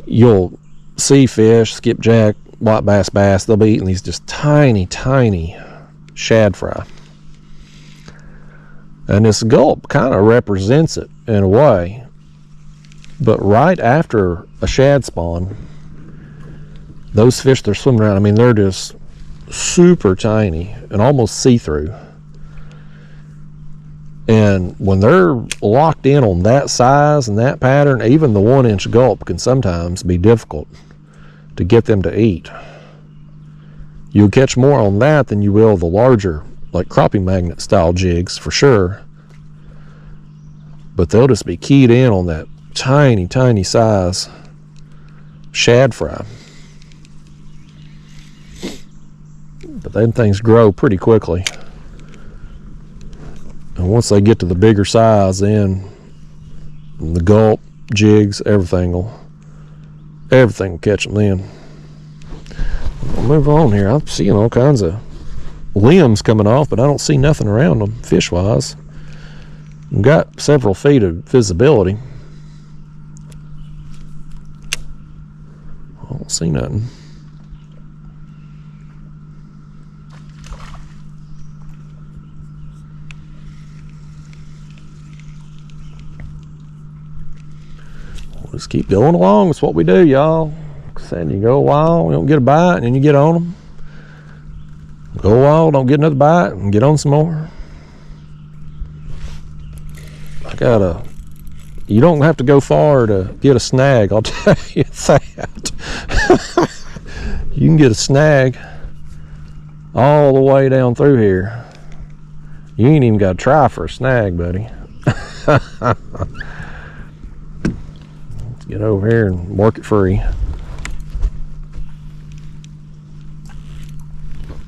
you'll see fish, skipjack, white bass, they'll be eating these just tiny shad fry. And this Gulp kind of represents it in a way. But right after a shad spawn, those fish they're swimming around, I mean, they're just super tiny and almost see-through. And when they're locked in on that size and that pattern, even the 1-inch Gulp can sometimes be difficult to get them to eat. You'll catch more on that than you will the larger, like crappie magnet style jigs for sure, but they'll just be keyed in on that tiny size shad fry. But them things grow pretty quickly, and once they get to the bigger size, then the Gulp jigs, everything will catch them then. I'll move on here. I'm seeing all kinds of limbs coming off, but I don't see nothing around them fish wise. We've got several feet of visibility. I don't see nothing. We'll just keep going along. That's what we do, y'all. Saying you go a while, you don't get a bite, and then you get on them. Go a while, don't get another bite, and get on some more. You don't have to go far to get a snag, I'll tell you that. You can get a snag all the way down through here. You ain't even got to try for a snag, buddy. Let's get over here and work it free.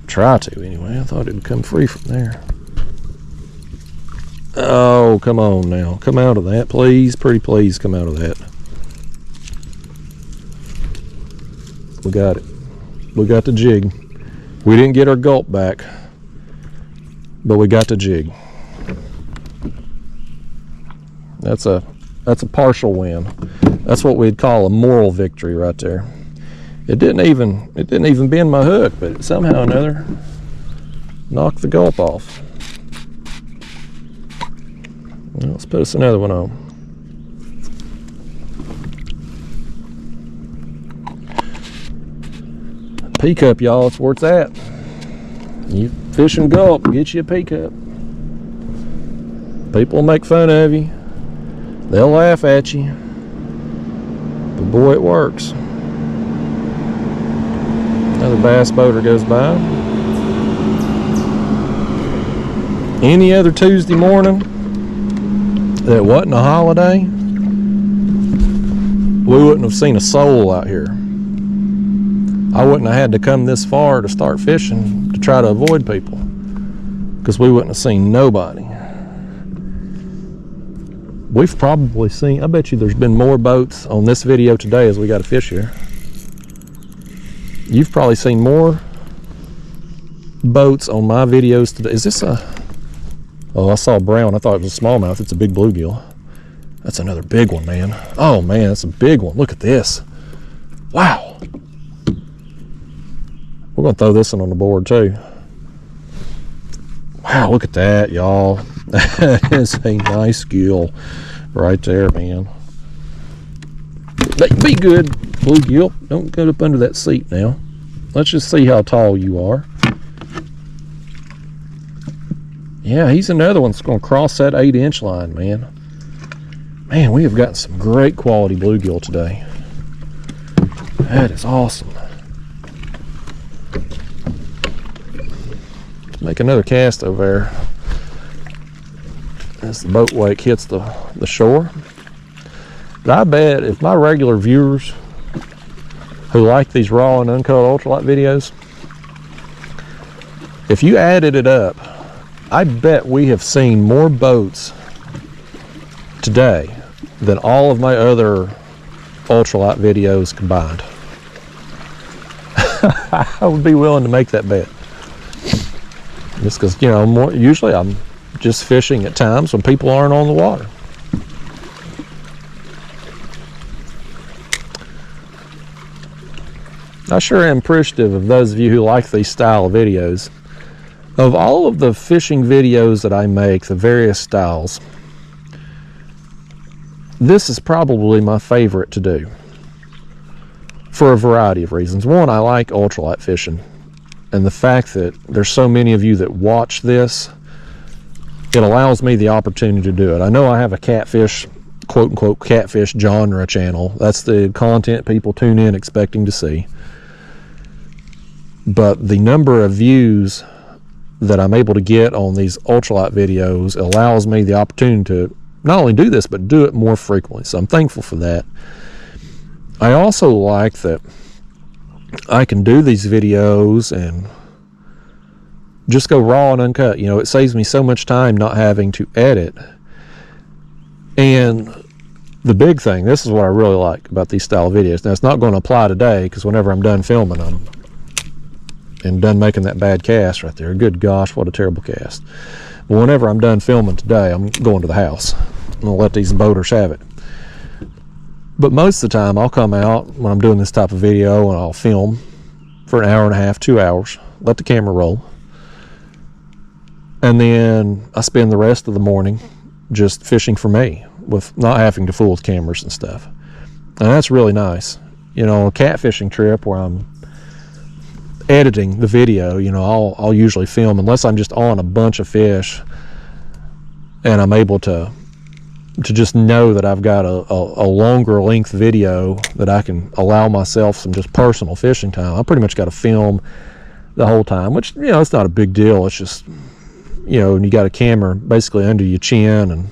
Try to anyway. I thought it would come free from there. Oh, come on now. Come out of that, please. Pretty please come out of that. We got it. We got the jig. We didn't get our Gulp back, but we got the jig. That's a partial win. That's what we'd call a moral victory right there. It didn't even bend my hook, but somehow or another knocked the Gulp off. Well, let's put us another one on. P-cup, y'all, it's where it's at. You fishing Gulp, get you a P-cup. People will make fun of you. They'll laugh at you. But boy, it works. Another bass boater goes by. Any other Tuesday morning that wasn't a holiday, we wouldn't have seen a soul out here. I wouldn't have had to come this far to start fishing to try to avoid people, because we wouldn't have seen nobody. We've probably seen, I bet you there's been more boats on this video today as we got to fish here. You've probably seen more boats on my videos today. Is this a, oh, I saw brown. I thought it was a smallmouth. It's a big bluegill. That's another big one, man. Oh man, that's a big one. Look at this. Wow. We're gonna throw this one on the board too. Wow, look at that, y'all. That is a nice gill right there, man. Be good, bluegill. Don't go up under that seat now. Let's just see how tall you are. Yeah, he's another one that's going to cross that 8-inch line, man. Man, we have gotten some great quality bluegill today. That is awesome. Let's make another cast over there as the boat wake hits the shore. But I bet if my regular viewers who like these raw and uncut ultralight videos, if you added it up, I bet we have seen more boats today than all of my other ultralight videos combined. I would be willing to make that bet. Just because, you know, usually I'm just fishing at times when people aren't on the water. I sure am appreciative of those of you who like these style of videos. Of all of the fishing videos that I make, the various styles, this is probably my favorite to do for a variety of reasons. One, I like ultralight fishing, and the fact that there's so many of you that watch this, it allows me the opportunity to do it. I know I have a catfish, quote unquote, catfish genre channel. That's the content people tune in expecting to see. But the number of views that I'm able to get on these ultralight videos allows me the opportunity to not only do this, but do it more frequently. So I'm thankful for that. I also like that I can do these videos and just go raw and uncut. You know, it saves me so much time not having to edit. And the big thing, this is what I really like about these style of videos. Now, it's not going to apply today, because whenever I'm done filming them and done making that bad cast right there, good gosh, what a terrible cast. But whenever I'm done filming today, I'm going to the house. I'm going to let these boaters have it. But most of the time, I'll come out when I'm doing this type of video and I'll film for an hour and a half, 2 hours, let the camera roll. And then I spend the rest of the morning just fishing for me, with not having to fool with cameras and stuff. And that's really nice. You know, a catfishing trip where I'm editing the video, you know, I'll usually film, unless I'm just on a bunch of fish and I'm able to just know that I've got a longer length video that I can allow myself some just personal fishing time. I pretty much got to film the whole time, which, you know, it's not a big deal. It's just, you know, and you got a camera basically under your chin, and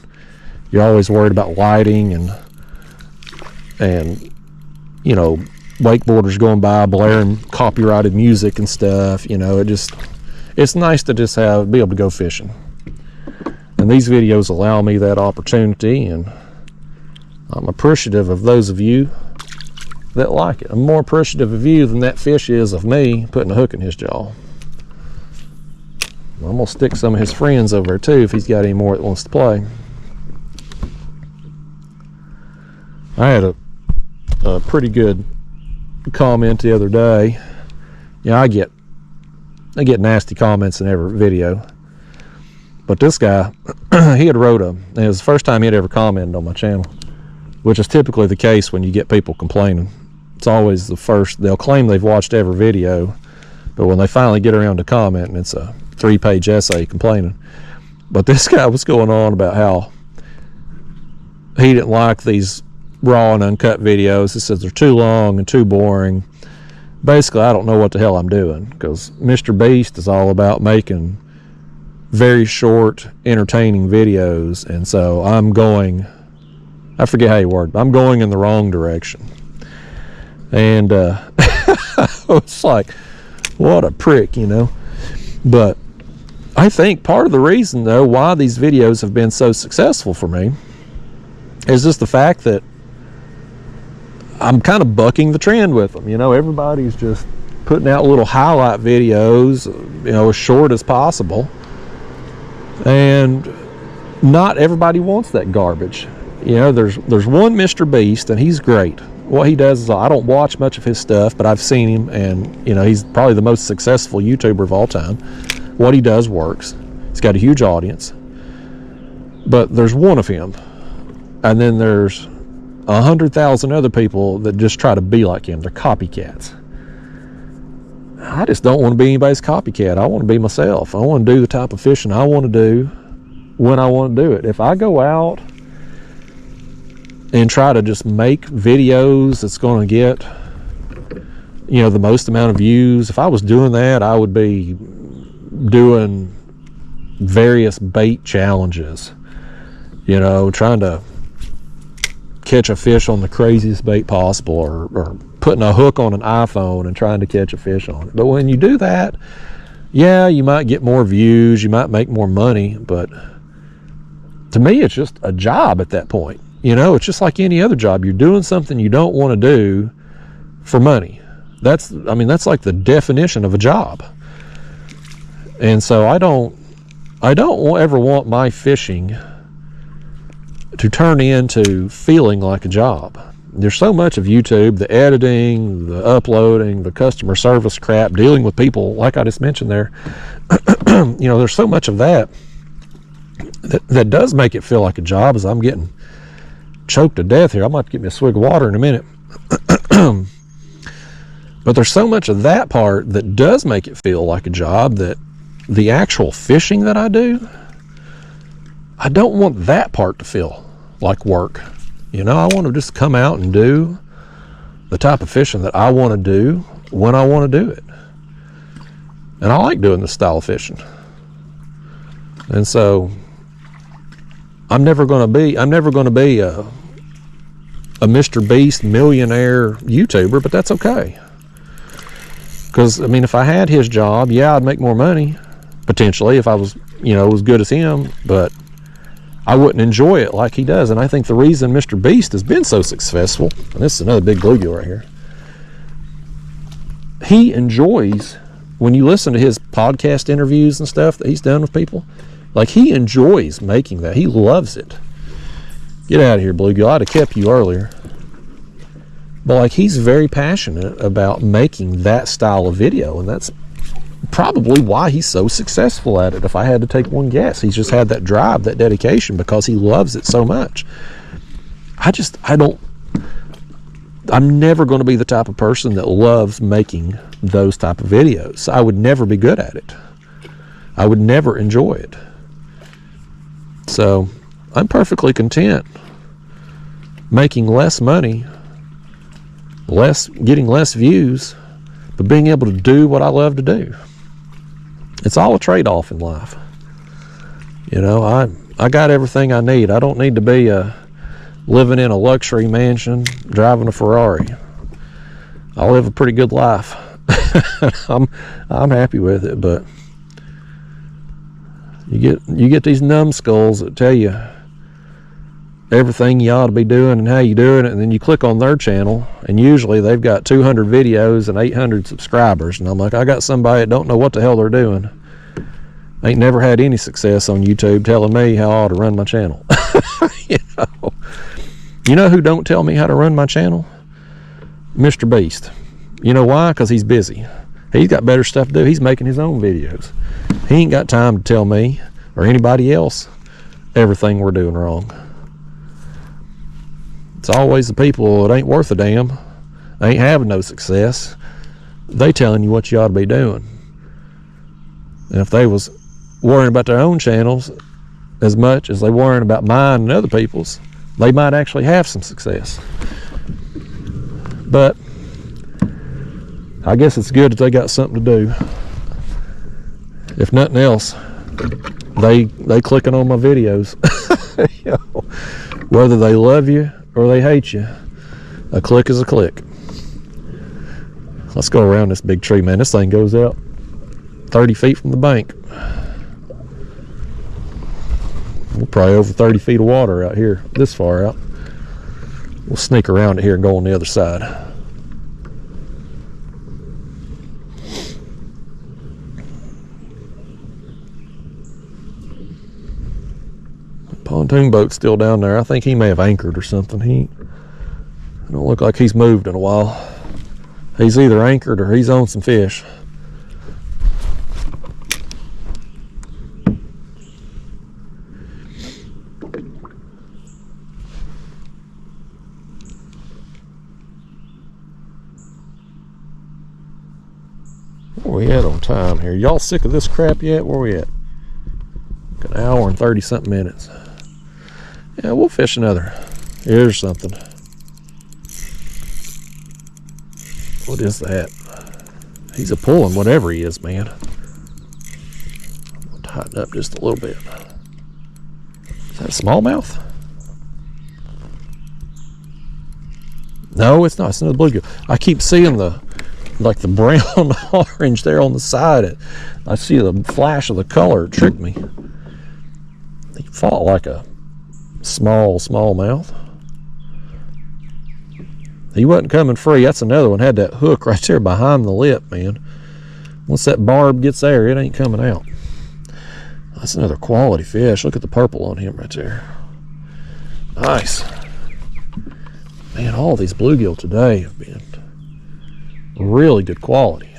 you're always worried about lighting and you know, wakeboarders going by blaring copyrighted music and stuff. You know, it's nice to just be able to go fishing. And these videos allow me that opportunity, and I'm appreciative of those of you that like it. I'm more appreciative of you than that fish is of me putting a hook in his jaw. I'm gonna stick some of his friends over there too if he's got any more that wants to play. I had a pretty good comment the other day. Yeah, I get nasty comments in every video, but this guy, he had wrote it was the first time he'd ever commented on my channel, which is typically the case when you get people complaining. It's always the first. They'll claim they've watched every video, but when they finally get around to commenting, it's a 3-page essay complaining. But this guy was going on about how he didn't like these raw and uncut videos. He says they're too long and too boring. Basically, I don't know what the hell I'm doing, because Mr. Beast is all about making very short, entertaining videos, and so I'm going, I forget how you word, I'm going in the wrong direction. And it's like, what a prick, you know. But I think part of the reason, though, why these videos have been so successful for me is just the fact that I'm kind of bucking the trend with them. You know, everybody's just putting out little highlight videos, you know, as short as possible. And not everybody wants that garbage. You know, there's one Mr. Beast, and he's great. What he does is, I don't watch much of his stuff, but I've seen him, and, you know, he's probably the most successful YouTuber of all time. What he does works. He's got a huge audience. But there's one of him. And then there's 100,000 other people that just try to be like him. They're copycats. I just don't want to be anybody's copycat. I want to be myself. I want to do the type of fishing I want to do when I want to do it. If I go out and try to just make videos that's going to get, you know, the most amount of views, if I was doing that, I would be doing various bait challenges, you know, trying to catch a fish on the craziest bait possible, or putting a hook on an iPhone and trying to catch a fish on it. But when you do that, yeah, you might get more views, you might make more money, but to me, it's just a job at that point. You know, it's just like any other job. You're doing something you don't want to do for money. That's like the definition of a job. And so I don't ever want my fishing to turn into feeling like a job. There's so much of YouTube, the editing, the uploading, the customer service crap, dealing with people, like I just mentioned there. You know, there's so much of that does make it feel like a job, as I'm getting choked to death here. I might get me a swig of water in a minute. But there's so much of that part that does make it feel like a job, that the actual fishing that I do, I don't want that part to feel like work. You know, I want to just come out and do the type of fishing that I want to do when I want to do it. And I like doing this style of fishing. And so I'm never going to be a Mr. Beast millionaire YouTuber, but that's okay. Because, I mean, if I had his job, yeah, I'd make more money, potentially, if I was, you know, as good as him, but I wouldn't enjoy it like he does. And I think the reason Mr. Beast has been so successful, and this is another big bluegill right here, he enjoys, when you listen to his podcast interviews and stuff that he's done with people, like, he enjoys making that. He loves it. Get out of here, bluegill. I'd have kept you earlier. But, like, he's very passionate about making that style of video, and that's probably why he's so successful at it. If I had to take one guess, he's just had that drive, that dedication, because he loves it so much. I'm never going to be the type of person that loves making those type of videos. I would never be good at it. I would never enjoy it. So I'm perfectly content making less money, getting less views, but being able to do what I love to do. It's all a trade-off in life. You know, I got everything I need. I don't need to be living in a luxury mansion, driving a Ferrari. I live a pretty good life. I'm happy with it, but you get these numbskulls that tell you everything you ought to be doing and how you doing it, and then you click on their channel, and usually they've got 200 videos and 800 subscribers, and I'm like, I got somebody that don't know what the hell they're doing. Ain't never had any success on YouTube telling me how I ought to run my channel. You know who don't tell me how to run my channel? Mr. Beast. You know why? Because he's busy. He's got better stuff to do. He's making his own videos. He ain't got time to tell me or anybody else everything we're doing wrong. It's always the people that ain't worth a damn, ain't having no success, they telling you what you ought to be doing. And if they was worrying about their own channels as much as they worrying about mine and other people's, they might actually have some success. But I guess it's good that they got something to do. If nothing else, they clicking on my videos. You know, whether they love you or they hate you, a click is a click. Let's go around this big tree, man. This thing goes out 30 feet from the bank. We're probably over 30 feet of water out here, this far out. We'll sneak around it here and go on the other side. Pontoon boat's still down there. I think he may have anchored or something. He don't look like he's moved in a while. He's either anchored or he's on some fish. Where we at on time here? Y'all sick of this crap yet? Where we at? Like an hour and 30 something minutes. Yeah, we'll fish another. Here's something. What is that? He's a pulling whatever he is, man. I'll tighten up just a little bit. Is that a smallmouth? No, it's not. It's another bluegill. I keep seeing the brown orange there on the side. I see the flash of the color. It tricked me. He fought like a smallmouth. He wasn't coming free. That's another one. Had that hook right there behind the lip, man. Once that barb gets there, it ain't coming out. That's another quality fish. Look at the purple on him right there. Nice. Man, all these bluegill today have been really good quality.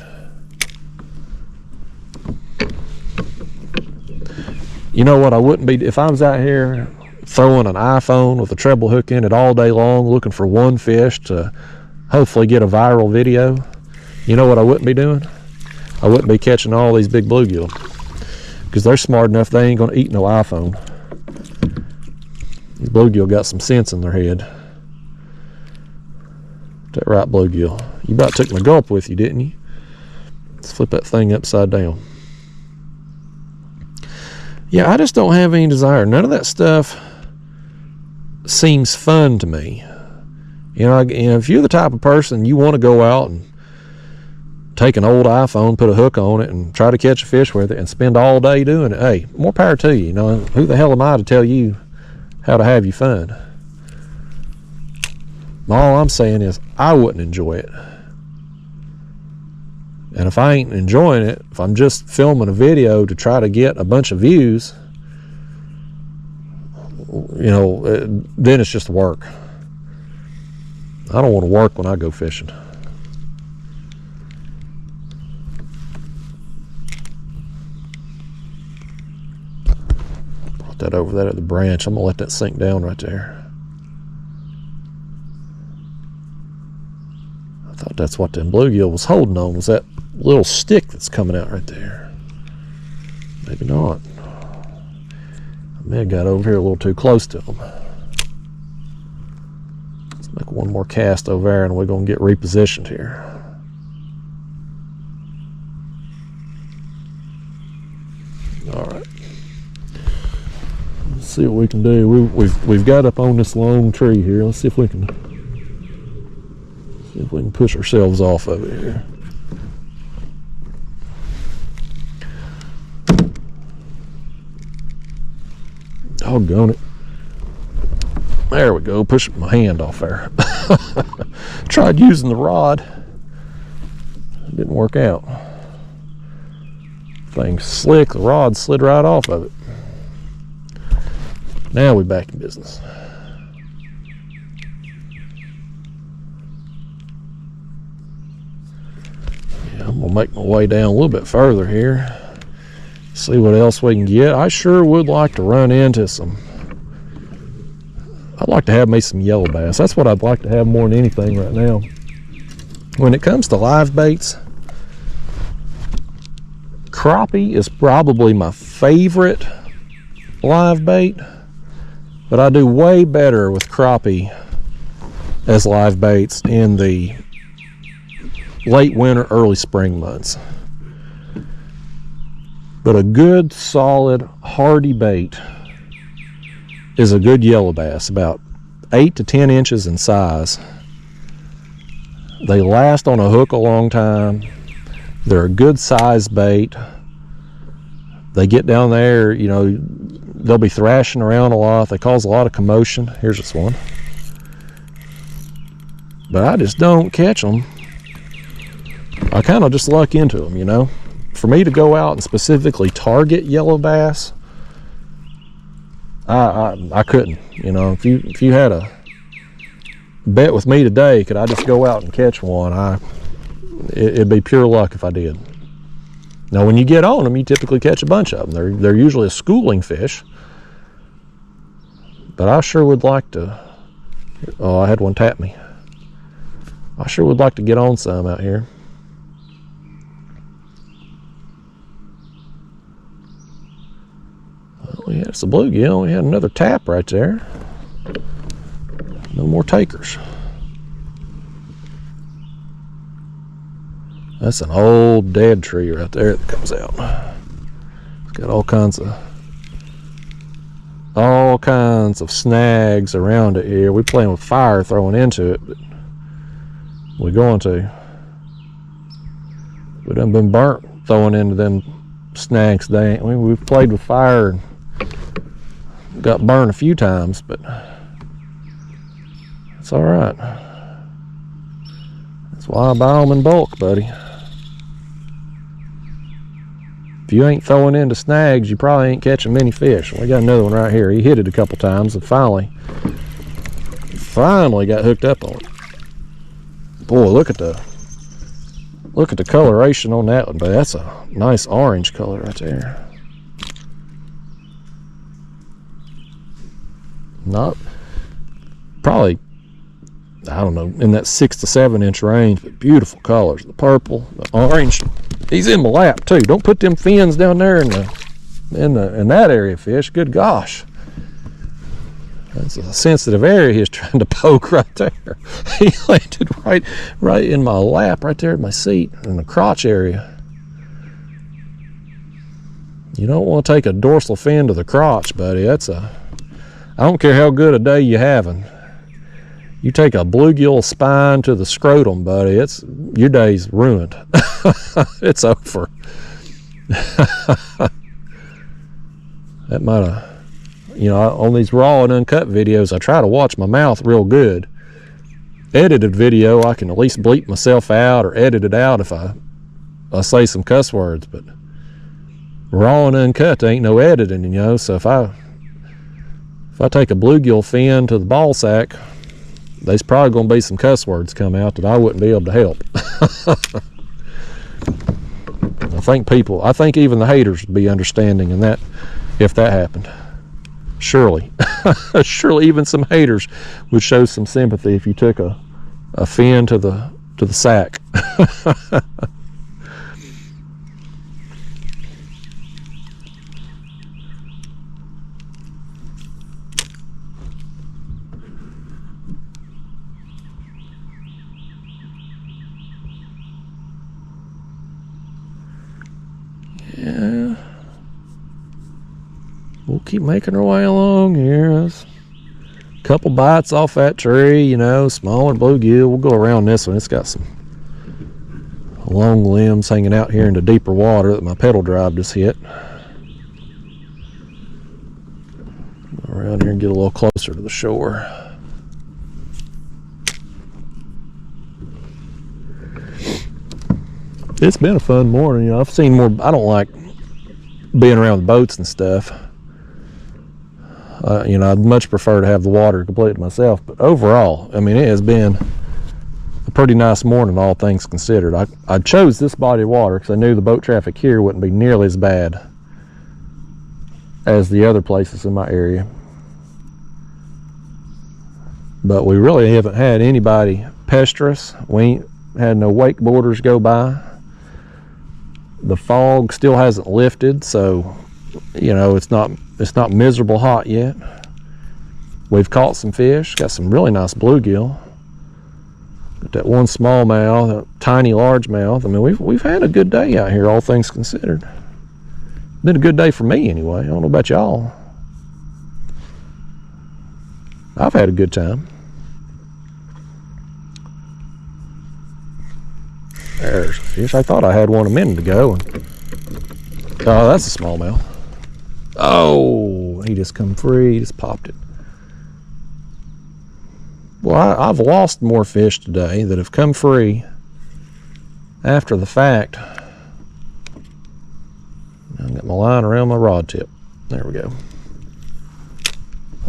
You know what I wouldn't be, if I was out here throwing an iPhone with a treble hook in it all day long looking for one fish to hopefully get a viral video, you know what I wouldn't be doing? I wouldn't be catching all these big bluegill, because they're smart enough they ain't gonna eat no iPhone. These bluegill got some sense in their head. That right, bluegill. You about took my Gulp with you, didn't you? Let's flip that thing upside down. Yeah, I just don't have any desire. None of that stuff seems fun to me. You know, if you're the type of person you want to go out and take an old iPhone, put a hook on it, and try to catch a fish with it and spend all day doing it, hey, more power to you. You know, who the hell am I to tell you how to have you fun? All I'm saying is I wouldn't enjoy it. And if I ain't enjoying it, if I'm just filming a video to try to get a bunch of views, you know, then it's just work. I don't want to work when I go fishing. Brought that over there at the branch. I'm going to let that sink down right there. I thought that's what them bluegill was holding on, was that little stick that's coming out right there. Maybe not. I may have got over here a little too close to them. Let's make one more cast over there and we're going to get repositioned here. All right. Let's see what we can do. We've got up on this long tree here. Let's see if we can push ourselves off of it here. Doggone it. There we go. Push my hand off there. Tried using the rod. It didn't work out. Thing's slick. The rod slid right off of it. Now we're back in business. Yeah, I'm going to make my way down a little bit further here. See what else we can get. I sure would like to run into some. I'd like to have me some yellow bass. That's what I'd like to have more than anything right now. When it comes to live baits, crappie is probably my favorite live bait, but I do way better with crappie as live baits in the late winter, early spring months. But a good, solid, hardy bait is a good yellow bass, about 8 to 10 inches in size. They last on a hook a long time. They're a good size bait. They get down there, you know, they'll be thrashing around a lot. They cause a lot of commotion. Here's this one. But I just don't catch them. I kind of just luck into them, you know. For me to go out and specifically target yellow bass, I couldn't. You know, if you had a bet with me today, could I just go out and catch one? It'd be pure luck if I did. Now, when you get on them, you typically catch a bunch of them. They're usually a schooling fish. But I sure would like to. Oh, I had one tap me. I sure would like to get on some out here. Yeah, it's a bluegill. We had another tap right there. No more takers. That's an old dead tree right there that comes out. It's got all kinds of snags around it here. We're playing with fire throwing into it, but we're going to. We done been burnt throwing into them snags. We've played with fire and got burned a few times, but it's all right. That's why I buy them in bulk, buddy. If you ain't throwing into snags, you probably ain't catching many fish. We got another one right here. He hit it a couple times and finally got hooked up on it. Boy, look at the coloration on that one, but that's a nice orange color right there. Not probably, I don't know, in that 6 to 7 inch range, but beautiful colors. The purple, the orange. He's in my lap too. Don't put them fins down there in that area, fish. Good gosh, that's a sensitive area he's trying to poke right there. He landed right in my lap, right there at my seat in the crotch area. You don't want to take a dorsal fin to the crotch, buddy. That's a, I don't care how good a day you're having. You take a bluegill spine to the scrotum, buddy, it's, your day's ruined. It's over. That might have, you know, on these raw and uncut videos, I try to watch my mouth real good. Edited video, I can at least bleep myself out or edit it out if I say some cuss words, but raw and uncut, there ain't no editing, you know. So if I take a bluegill fin to the ball sack, there's probably going to be some cuss words come out that I wouldn't be able to help. I think even the haters would be understanding in that if that happened. Surely. Surely even some haters would show some sympathy if you took a fin to the sack. Yeah, we'll keep making our way along here. There's a couple bites off that tree, you know, smaller bluegill. We'll go around this one. It's got some long limbs hanging out here into deeper water that my pedal drive just hit. Go around here and get a little closer to the shore. It's been a fun morning, you know. I've seen more. I don't like being around the boats and stuff. You know, I'd much prefer to have the water completely to myself. But overall, I mean, it has been a pretty nice morning, all things considered. I chose this body of water because I knew the boat traffic here wouldn't be nearly as bad as the other places in my area. But we really haven't had anybody pester us. We ain't had no wakeboarders go by. The fog still hasn't lifted, so you know it's not miserable hot yet. We've caught some fish, got some really nice bluegill. Got that one smallmouth, that tiny largemouth. I mean, we've had a good day out here, all things considered. Been a good day for me anyway. I don't know about y'all. I've had a good time. There's a fish. I thought I had one a minute ago. Oh, that's a smallmouth. Oh, he just come free. He just popped it. Well, I've lost more fish today that have come free after the fact. I've got my line around my rod tip. There we go.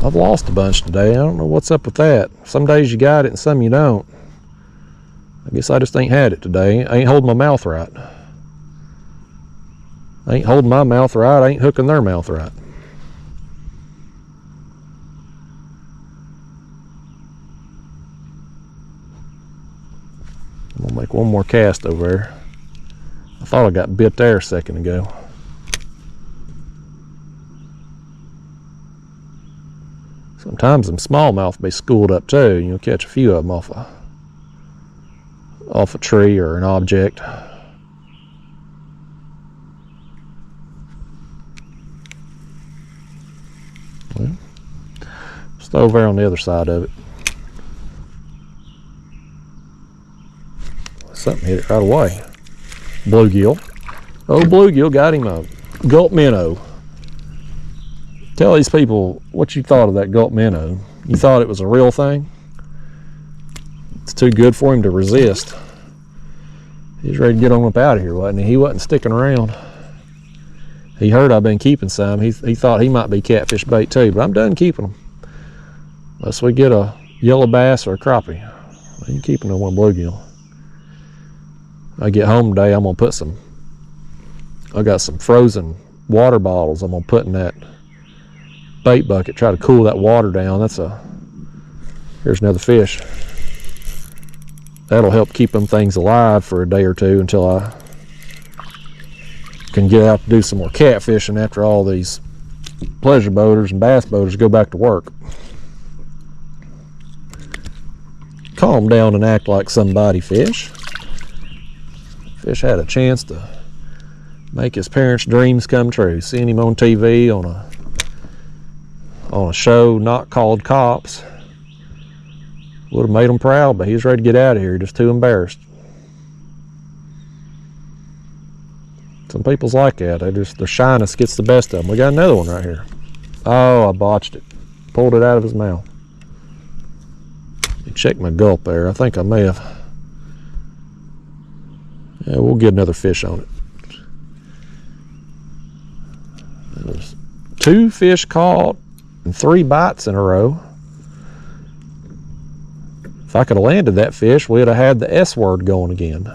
I've lost a bunch today. I don't know what's up with that. Some days you got it and some you don't. I guess I just ain't had it today. I ain't holding my mouth right. I ain't holding my mouth right. I ain't hooking their mouth right. I'm gonna make one more cast over there. I thought I got bit there a second ago. Sometimes them smallmouth be schooled up too. You'll catch a few of them off a tree or an object. Well, just over there on the other side of it. Something hit it right away. Bluegill. Oh, bluegill got him a Gulp minnow. Tell these people what you thought of that Gulp minnow. You thought it was a real thing? It's too good for him to resist. He was ready to get on up out of here, wasn't he? He wasn't sticking around. He heard I've been keeping some. He thought he might be catfish bait too, but I'm done keeping them. Unless we get a yellow bass or a crappie. I ain't keeping no one bluegill. I get home today, I'm gonna put some, I got some frozen water bottles I'm gonna put in that bait bucket, try to cool that water down. Here's another fish. That'll help keep them things alive for a day or two until I can get out to do some more catfishing after all these pleasure boaters and bass boaters go back to work. Calm down and act like somebody, fish. Fish had a chance to Make his parents' dreams come true. Seeing him on TV on a show not called Cops would have made him proud, but he's ready to get out of here, just too embarrassed. Some people's like that. Their shyness gets the best of them. We got another one right here. Oh, I botched it. Pulled it out of his mouth. Check my gulp there. I think I may have. Yeah, we'll get another fish on it. There's 2 fish caught and 3 bites in a row. If I could have landed that fish, we'd have had the S word going again.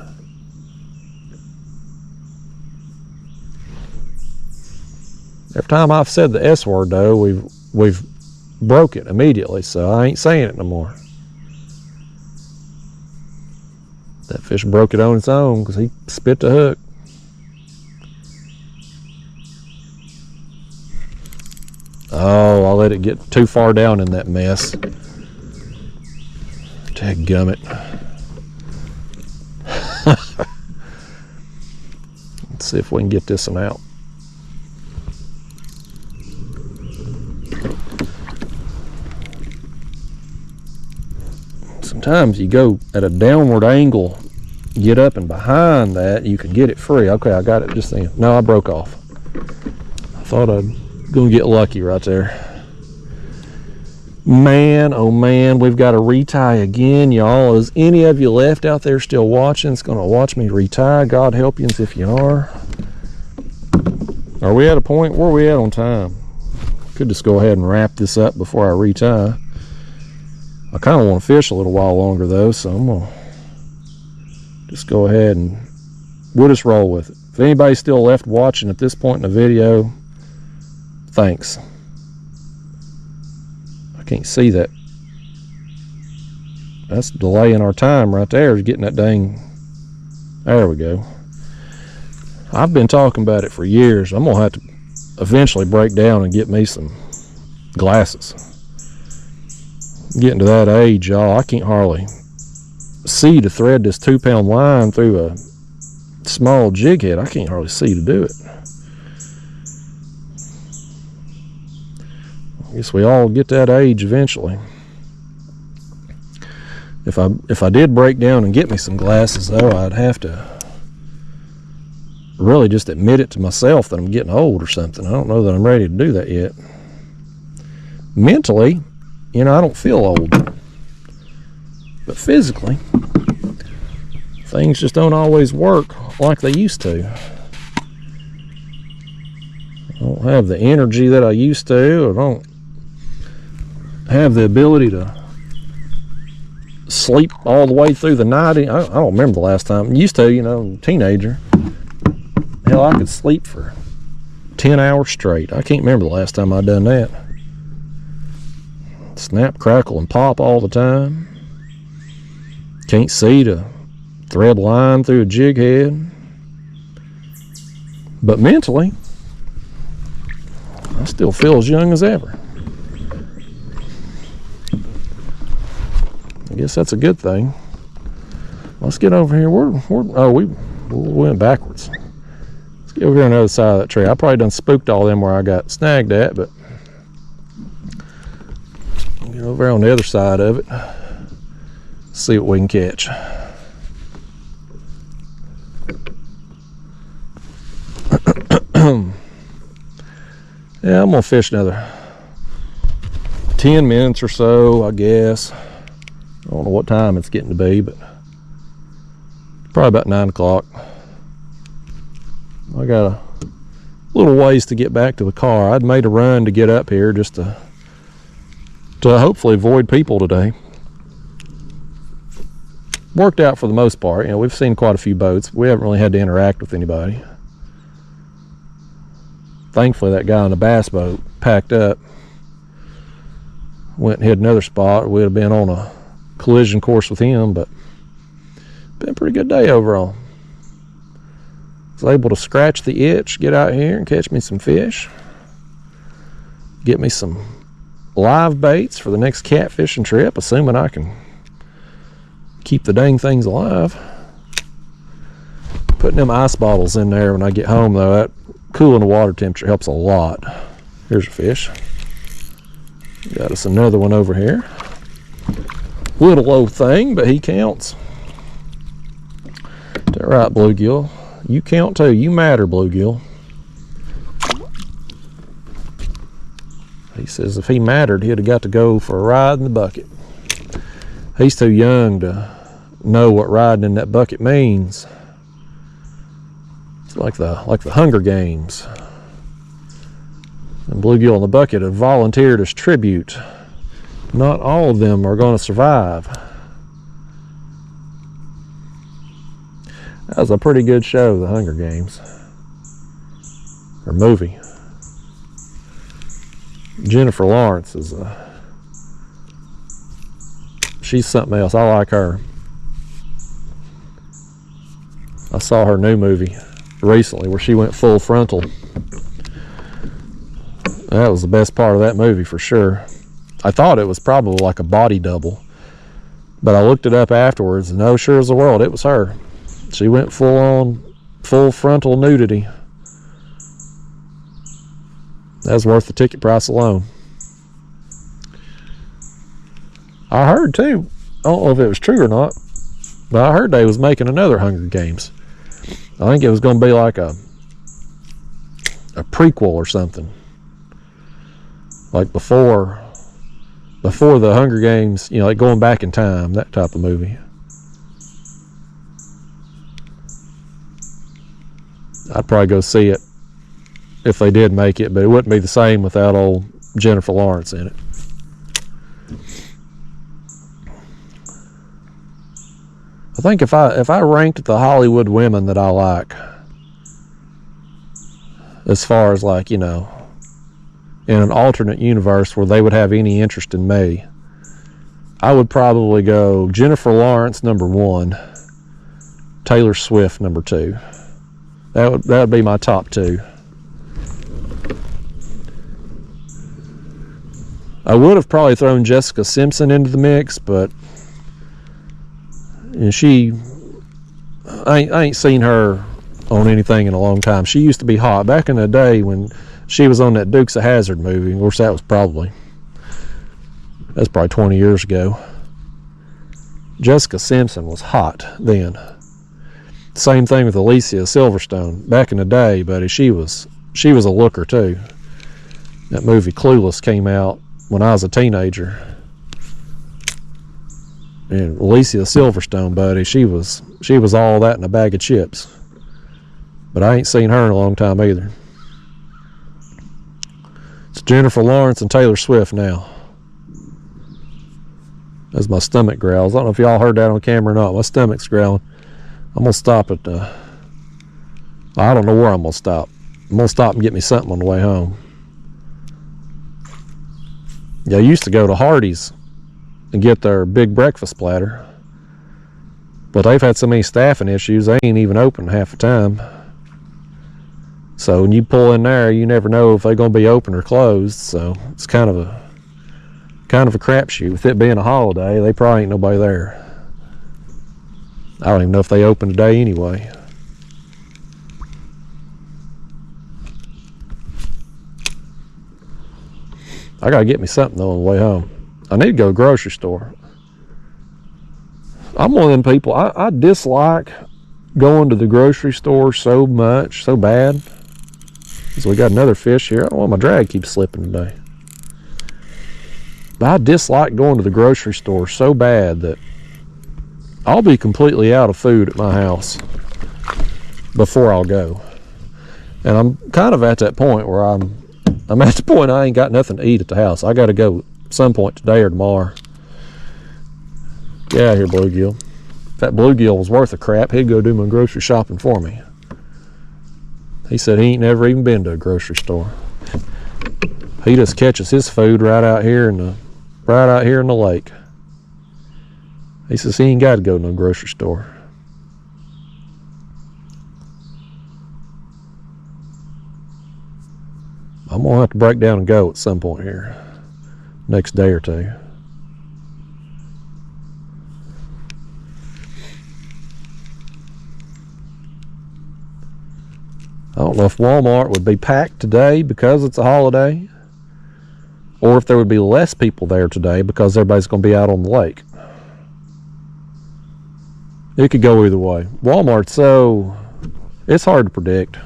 Every time I've said the S word, though, we've broke it immediately, so I ain't saying it no more. That fish broke it on its own because he spit the hook. Oh, I let it get too far down in that mess. Dadgummit. Let's see if we can get this one out. Sometimes you go at a downward angle, get up and behind that, you can get it free. Okay, I got it just then. No, I broke off. I thought I'd gonna get lucky right there. Man, oh man, we've got to retie again, y'all. Is any of you left out there still watching? It's gonna watch me retie. God help you if you are. Are we at a point? Where are we at on time? Could just go ahead and wrap this up before I retie. I kind of want to fish a little while longer though, so I'm gonna just go ahead and we'll just roll with it. If anybody's still left watching at this point in the video, thanks. I can't see that. That's delaying our time right there, is getting that dang. There we go. I've been talking about it for years. I'm gonna have to eventually break down and get me some glasses. Getting to that age, y'all, I can't hardly see to thread this 2-pound line through a small jig head. I can't hardly see to do it. I guess we all get that age eventually. If I did break down and get me some glasses though, I'd have to really just admit it to myself that I'm getting old or something. I don't know that I'm ready to do that yet. Mentally, you know, I don't feel old, but physically, things just don't always work like they used to. I don't have the energy that I used to. I don't have the ability to sleep all the way through the night. I don't remember the last time. Used to, you know, teenager. Hell, I could sleep for 10 hours straight. I can't remember the last time I'd done that. Snap, crackle, and pop all the time. Can't see to thread line through a jig head. But mentally, I still feel as young as ever. I guess that's a good thing. Let's get over here. We went backwards. Let's get over here on the other side of that tree. I probably done spooked all them where I got snagged at, but get over on the other side of it, see what we can catch. Yeah, I'm gonna fish another 10 minutes or so, I guess. I don't know what time it's getting to be, but probably about 9 o'clock. I got a little ways to get back to the car. I'd made a run to get up here just to hopefully avoid people today. Worked out for the most part. You know, we've seen quite a few boats. We haven't really had to interact with anybody. Thankfully, that guy on the bass boat packed up, went and hit another spot. We'd have been on a collision course with him, but been a pretty good day overall. Was able to scratch the itch, get out here and catch me some fish, get me some live baits for the next catfishing trip, assuming I can keep the dang things alive. Putting them ice bottles in there when I get home, though, that cooling the water temperature helps a lot. Here's a fish. Got us another one over here. Little old thing, but he counts. Is that right, bluegill? You count too. You matter, bluegill. He says if he mattered, he'd have got to go for a ride in the bucket. He's too young to know what riding in that bucket means. It's like the Hunger Games. And bluegill in the bucket have volunteered as tribute. Not all of them are going to survive. That was a pretty good show, the Hunger Games. Or movie. Jennifer Lawrence is she's something else. I like her. I saw her new movie recently where she went full frontal. That was the best part of that movie for sure. I thought it was probably like a body double, but I looked it up afterwards and oh, sure as the world, it was her. She went full frontal nudity. That was worth the ticket price alone. I heard too, I don't know if it was true or not, but I heard they was making another Hunger Games. I think it was going to be like a prequel or something. Like before the Hunger Games, you know, like going back in time, that type of movie. I'd probably go see it if they did make it, but it wouldn't be the same without old Jennifer Lawrence in it. I think if I ranked the Hollywood women that I like, as far as like, you know, in an alternate universe where they would have any interest in me, I would probably go Jennifer Lawrence number 1, Taylor Swift number 2. That would be my top 2. I would have probably thrown Jessica Simpson into the mix, but you know, I ain't seen her on anything in a long time. She used to be hot back in the day when she was on that Dukes of Hazzard movie. Of course, that's probably 20 years ago. Jessica Simpson was hot then. Same thing with Alicia Silverstone back in the day, buddy. She was a looker too. That movie Clueless came out when I was a teenager, and Alicia Silverstone, buddy, she was all that in a bag of chips. But I ain't seen her in a long time either. It's Jennifer Lawrence and Taylor Swift now. As my stomach growls. I don't know if y'all heard that on camera or not. My stomach's growling. I'm gonna stop at I don't know where I'm gonna stop. I'm gonna stop and get me something on the way home. Yeah, I used to go to Hardee's and get their big breakfast platter, but they've had so many staffing issues, they ain't even open half the time. So when you pull in there, you never know if they're going to be open or closed. So it's kind of a crapshoot. With it being a holiday, they probably ain't nobody there. I don't even know if they open today anyway. I gotta get me something though on the way home. I need to go to the grocery store. I'm one of them people, I dislike going to the grocery store so much, so bad. So we got another fish here. I don't know why my drag keeps slipping today. But I dislike going to the grocery store so bad that I'll be completely out of food at my house before I'll go. And I'm kind of at that point where I'm at the point I ain't got nothing to eat at the house. I got to go some point today or tomorrow. Get out of here, bluegill. If that bluegill was worth a crap, he'd go do my grocery shopping for me. He said he ain't never even been to a grocery store. He just catches his food right out here in the lake. He says he ain't got to go to no grocery store. I'm gonna have to break down and go at some point here, next day or two. I don't know if Walmart would be packed today because it's a holiday, or if there would be less people there today because everybody's going to be out on the lake. It could go either way. Walmart's it's hard to predict.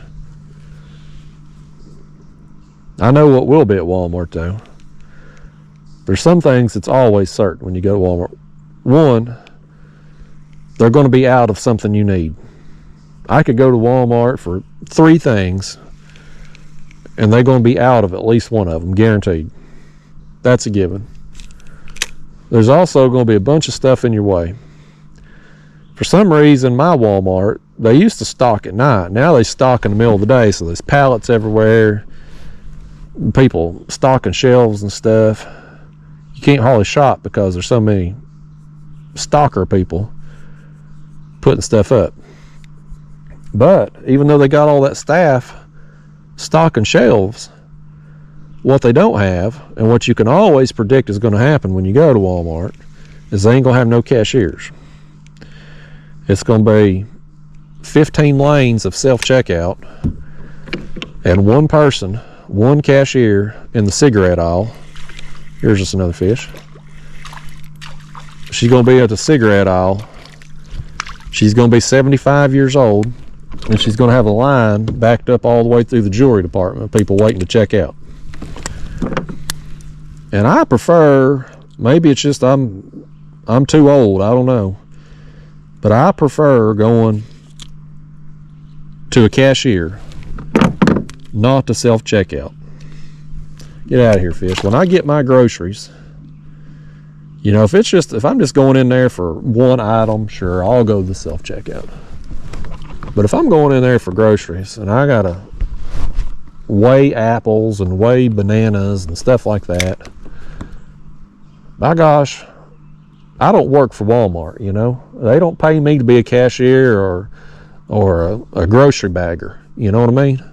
I know what will be at Walmart though. There's some things that's always certain when you go to Walmart. One, they're going to be out of something you need. I could go to Walmart for 3 things and they're going to be out of at least one of them, guaranteed. That's a given. There's also going to be a bunch of stuff in your way. For some reason, my Walmart, they used to stock at night. Now they stock in the middle of the day, so there's pallets everywhere. People stocking shelves and stuff. You can't hardly shop because there's so many stalker people putting stuff up. But even though they got all that staff stocking shelves, what they don't have, and what you can always predict is going to happen when you go to Walmart, is they ain't going to have no cashiers. It's going to be 15 lanes of self-checkout and one person, one cashier in the cigarette aisle. Here's just another fish. She's going to be at the cigarette aisle. She's going to be 75 years old, and she's going to have a line backed up all the way through the jewelry department, people waiting to check out. And I prefer, maybe it's just I'm too old, I don't know, but I prefer going to a cashier, not to self-checkout. Get out of here, fish. When I get my groceries, you know, if I'm just going in there for one item, sure, I'll go to the self-checkout. But if I'm going in there for groceries and I gotta weigh apples and weigh bananas and stuff like that, by gosh, I don't work for Walmart, you know. They don't pay me to be a cashier or a grocery bagger, you know what I mean?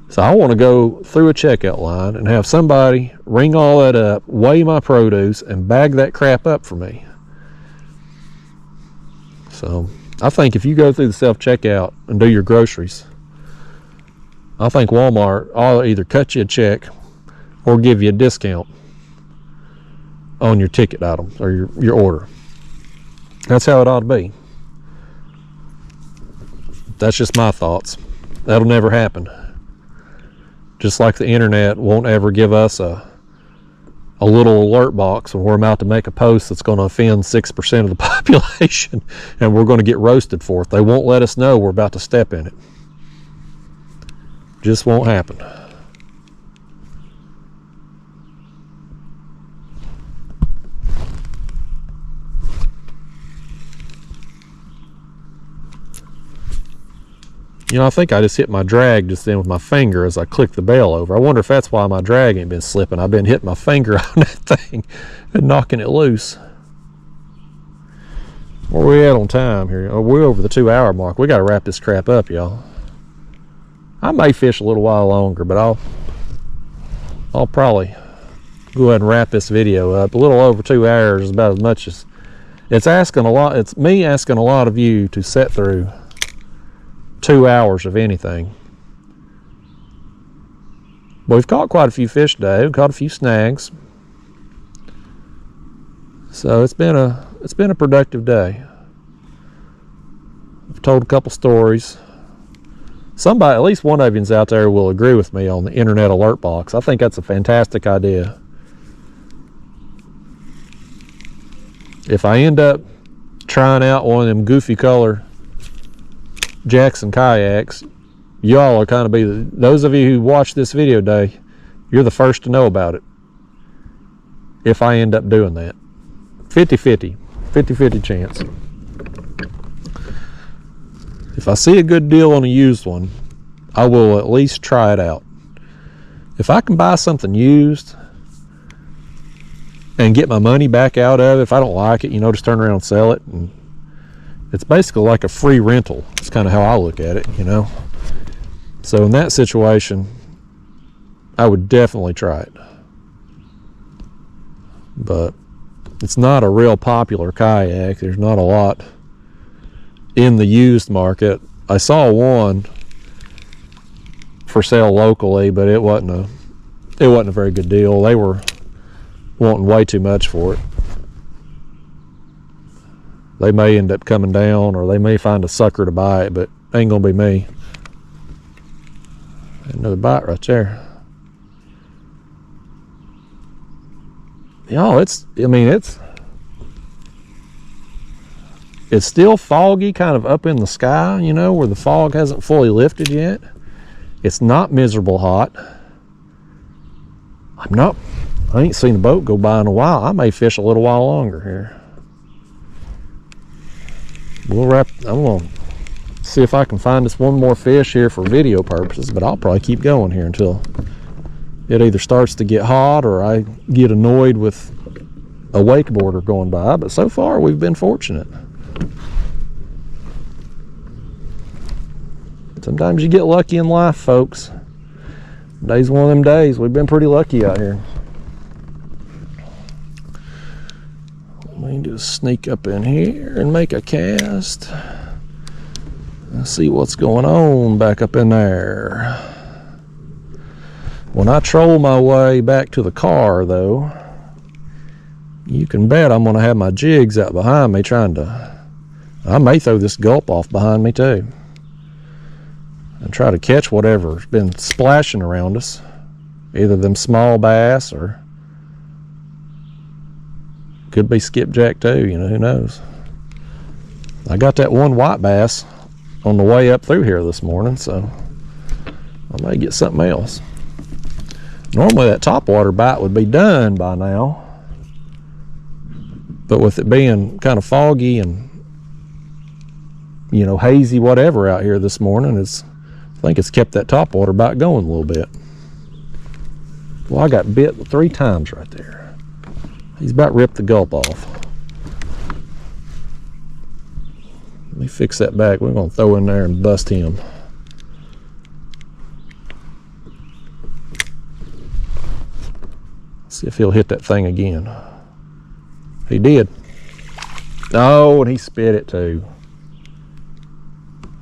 So I want to go through a checkout line and have somebody ring all that up, weigh my produce, and bag that crap up for me. So I think if you go through the self-checkout and do your groceries, I think Walmart will either cut you a check or give you a discount on your ticket item or your order. That's how it ought to be. That's just my thoughts. That'll never happen. Just like the internet won't ever give us a little alert box when we're about to make a post that's going to offend 6% of the population and we're going to get roasted for it. They won't let us know we're about to step in it. Just won't happen. You know, I think I just hit my drag just then with my finger as I clicked the bell over. I wonder if that's why my drag ain't been slipping. I've been hitting my finger on that thing and knocking it loose. Where we at on time here? Oh, we're over the 2-hour mark. We got to wrap this crap up, y'all. I may fish a little while longer, but I'll probably go ahead and wrap this video up. A little over 2 hours is about as much as it's asking a lot. It's me asking a lot of you to sit through 2 hours of anything. But we've caught quite a few fish today. We've caught a few snags. So it's been a productive day. I've told a couple stories. Somebody, at least one of you's out there, will agree with me on the internet alert box. I think that's a fantastic idea. If I end up trying out one of them goofy color Jackson kayaks, y'all are kind of those of you who watch this video today, you're the first to know about it if I end up doing that. 50-50 chance. If I see a good deal on a used one, I will at least try it out. If I can buy something used and get my money back out of it, if I don't like it, you know, just turn around and sell it. And it's basically like a free rental. It's kind of how I look at it, you know. So in that situation, I would definitely try it. But it's not a real popular kayak. There's not a lot in the used market. I saw one for sale locally, but it wasn't a very good deal. They were wanting way too much for it. They may end up coming down, or they may find a sucker to buy it, but ain't gonna be me. Another bite right there. Y'all, it's still foggy, kind of up in the sky, you know, where the fog hasn't fully lifted yet. It's not miserable hot. I ain't seen a boat go by in a while. I may fish a little while longer here. I'm gonna see if I can find us one more fish here for video purposes, but I'll probably keep going here until it either starts to get hot or I get annoyed with a wakeboarder going by. But so far we've been fortunate. Sometimes you get lucky in life, folks. Today's one of them days. We've been pretty lucky out here. Let me just sneak up in here and make a cast. Let's see what's going on back up in there. When I troll my way back to the car, though, you can bet I'm going to have my jigs out behind me I may throw this gulp off behind me too and try to catch whatever's been splashing around us, either them small bass or could be skipjack too, you know, who knows. I got that one white bass on the way up through here this morning, so I may get something else. Normally that topwater bite would be done by now, but with it being kind of foggy and, you know, hazy whatever out here this morning, I think it's kept that topwater bite going a little bit. Well, I got bit 3 times right there. He's about ripped the gulp off. Let me fix that back. We're going to throw in there and bust him. See if he'll hit that thing again. He did. Oh, and he spit it too.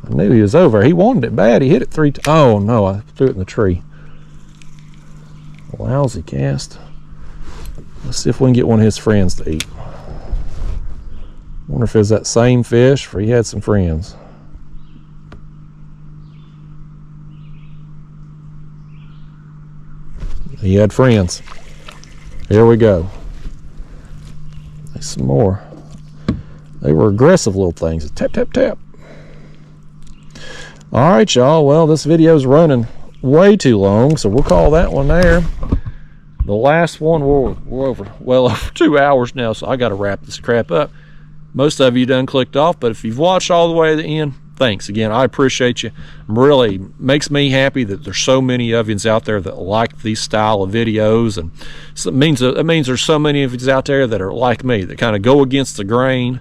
I knew he was over. He wanted it bad. He hit it 3 times. Oh no, I threw it in the tree. Lousy cast. Let's see if we can get one of his friends to eat. Wonder if it was that same fish or he had some friends. He had friends. Here we go. There's some more. They were aggressive little things. Tap, tap, tap. All right, y'all. Well, this video's running way too long, so we'll call that one there. The last one, we're over 2 hours now, so I got to wrap this crap up. Most of you done clicked off, but if you've watched all the way to the end, thanks again. I appreciate you. Really makes me happy that there's so many of you out there that like these style of videos, and so it means there's so many of you out there that are like me, that kind of go against the grain,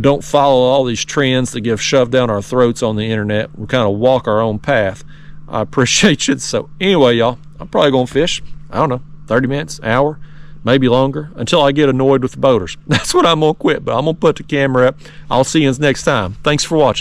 don't follow all these trends that get shoved down our throats on the internet. We kind of walk our own path. I appreciate you. So anyway, y'all, I'm probably going to fish, I don't know, 30 minutes, hour, maybe longer, until I get annoyed with the boaters. That's what I'm going to quit, but I'm going to put the camera up. I'll see you next time. Thanks for watching.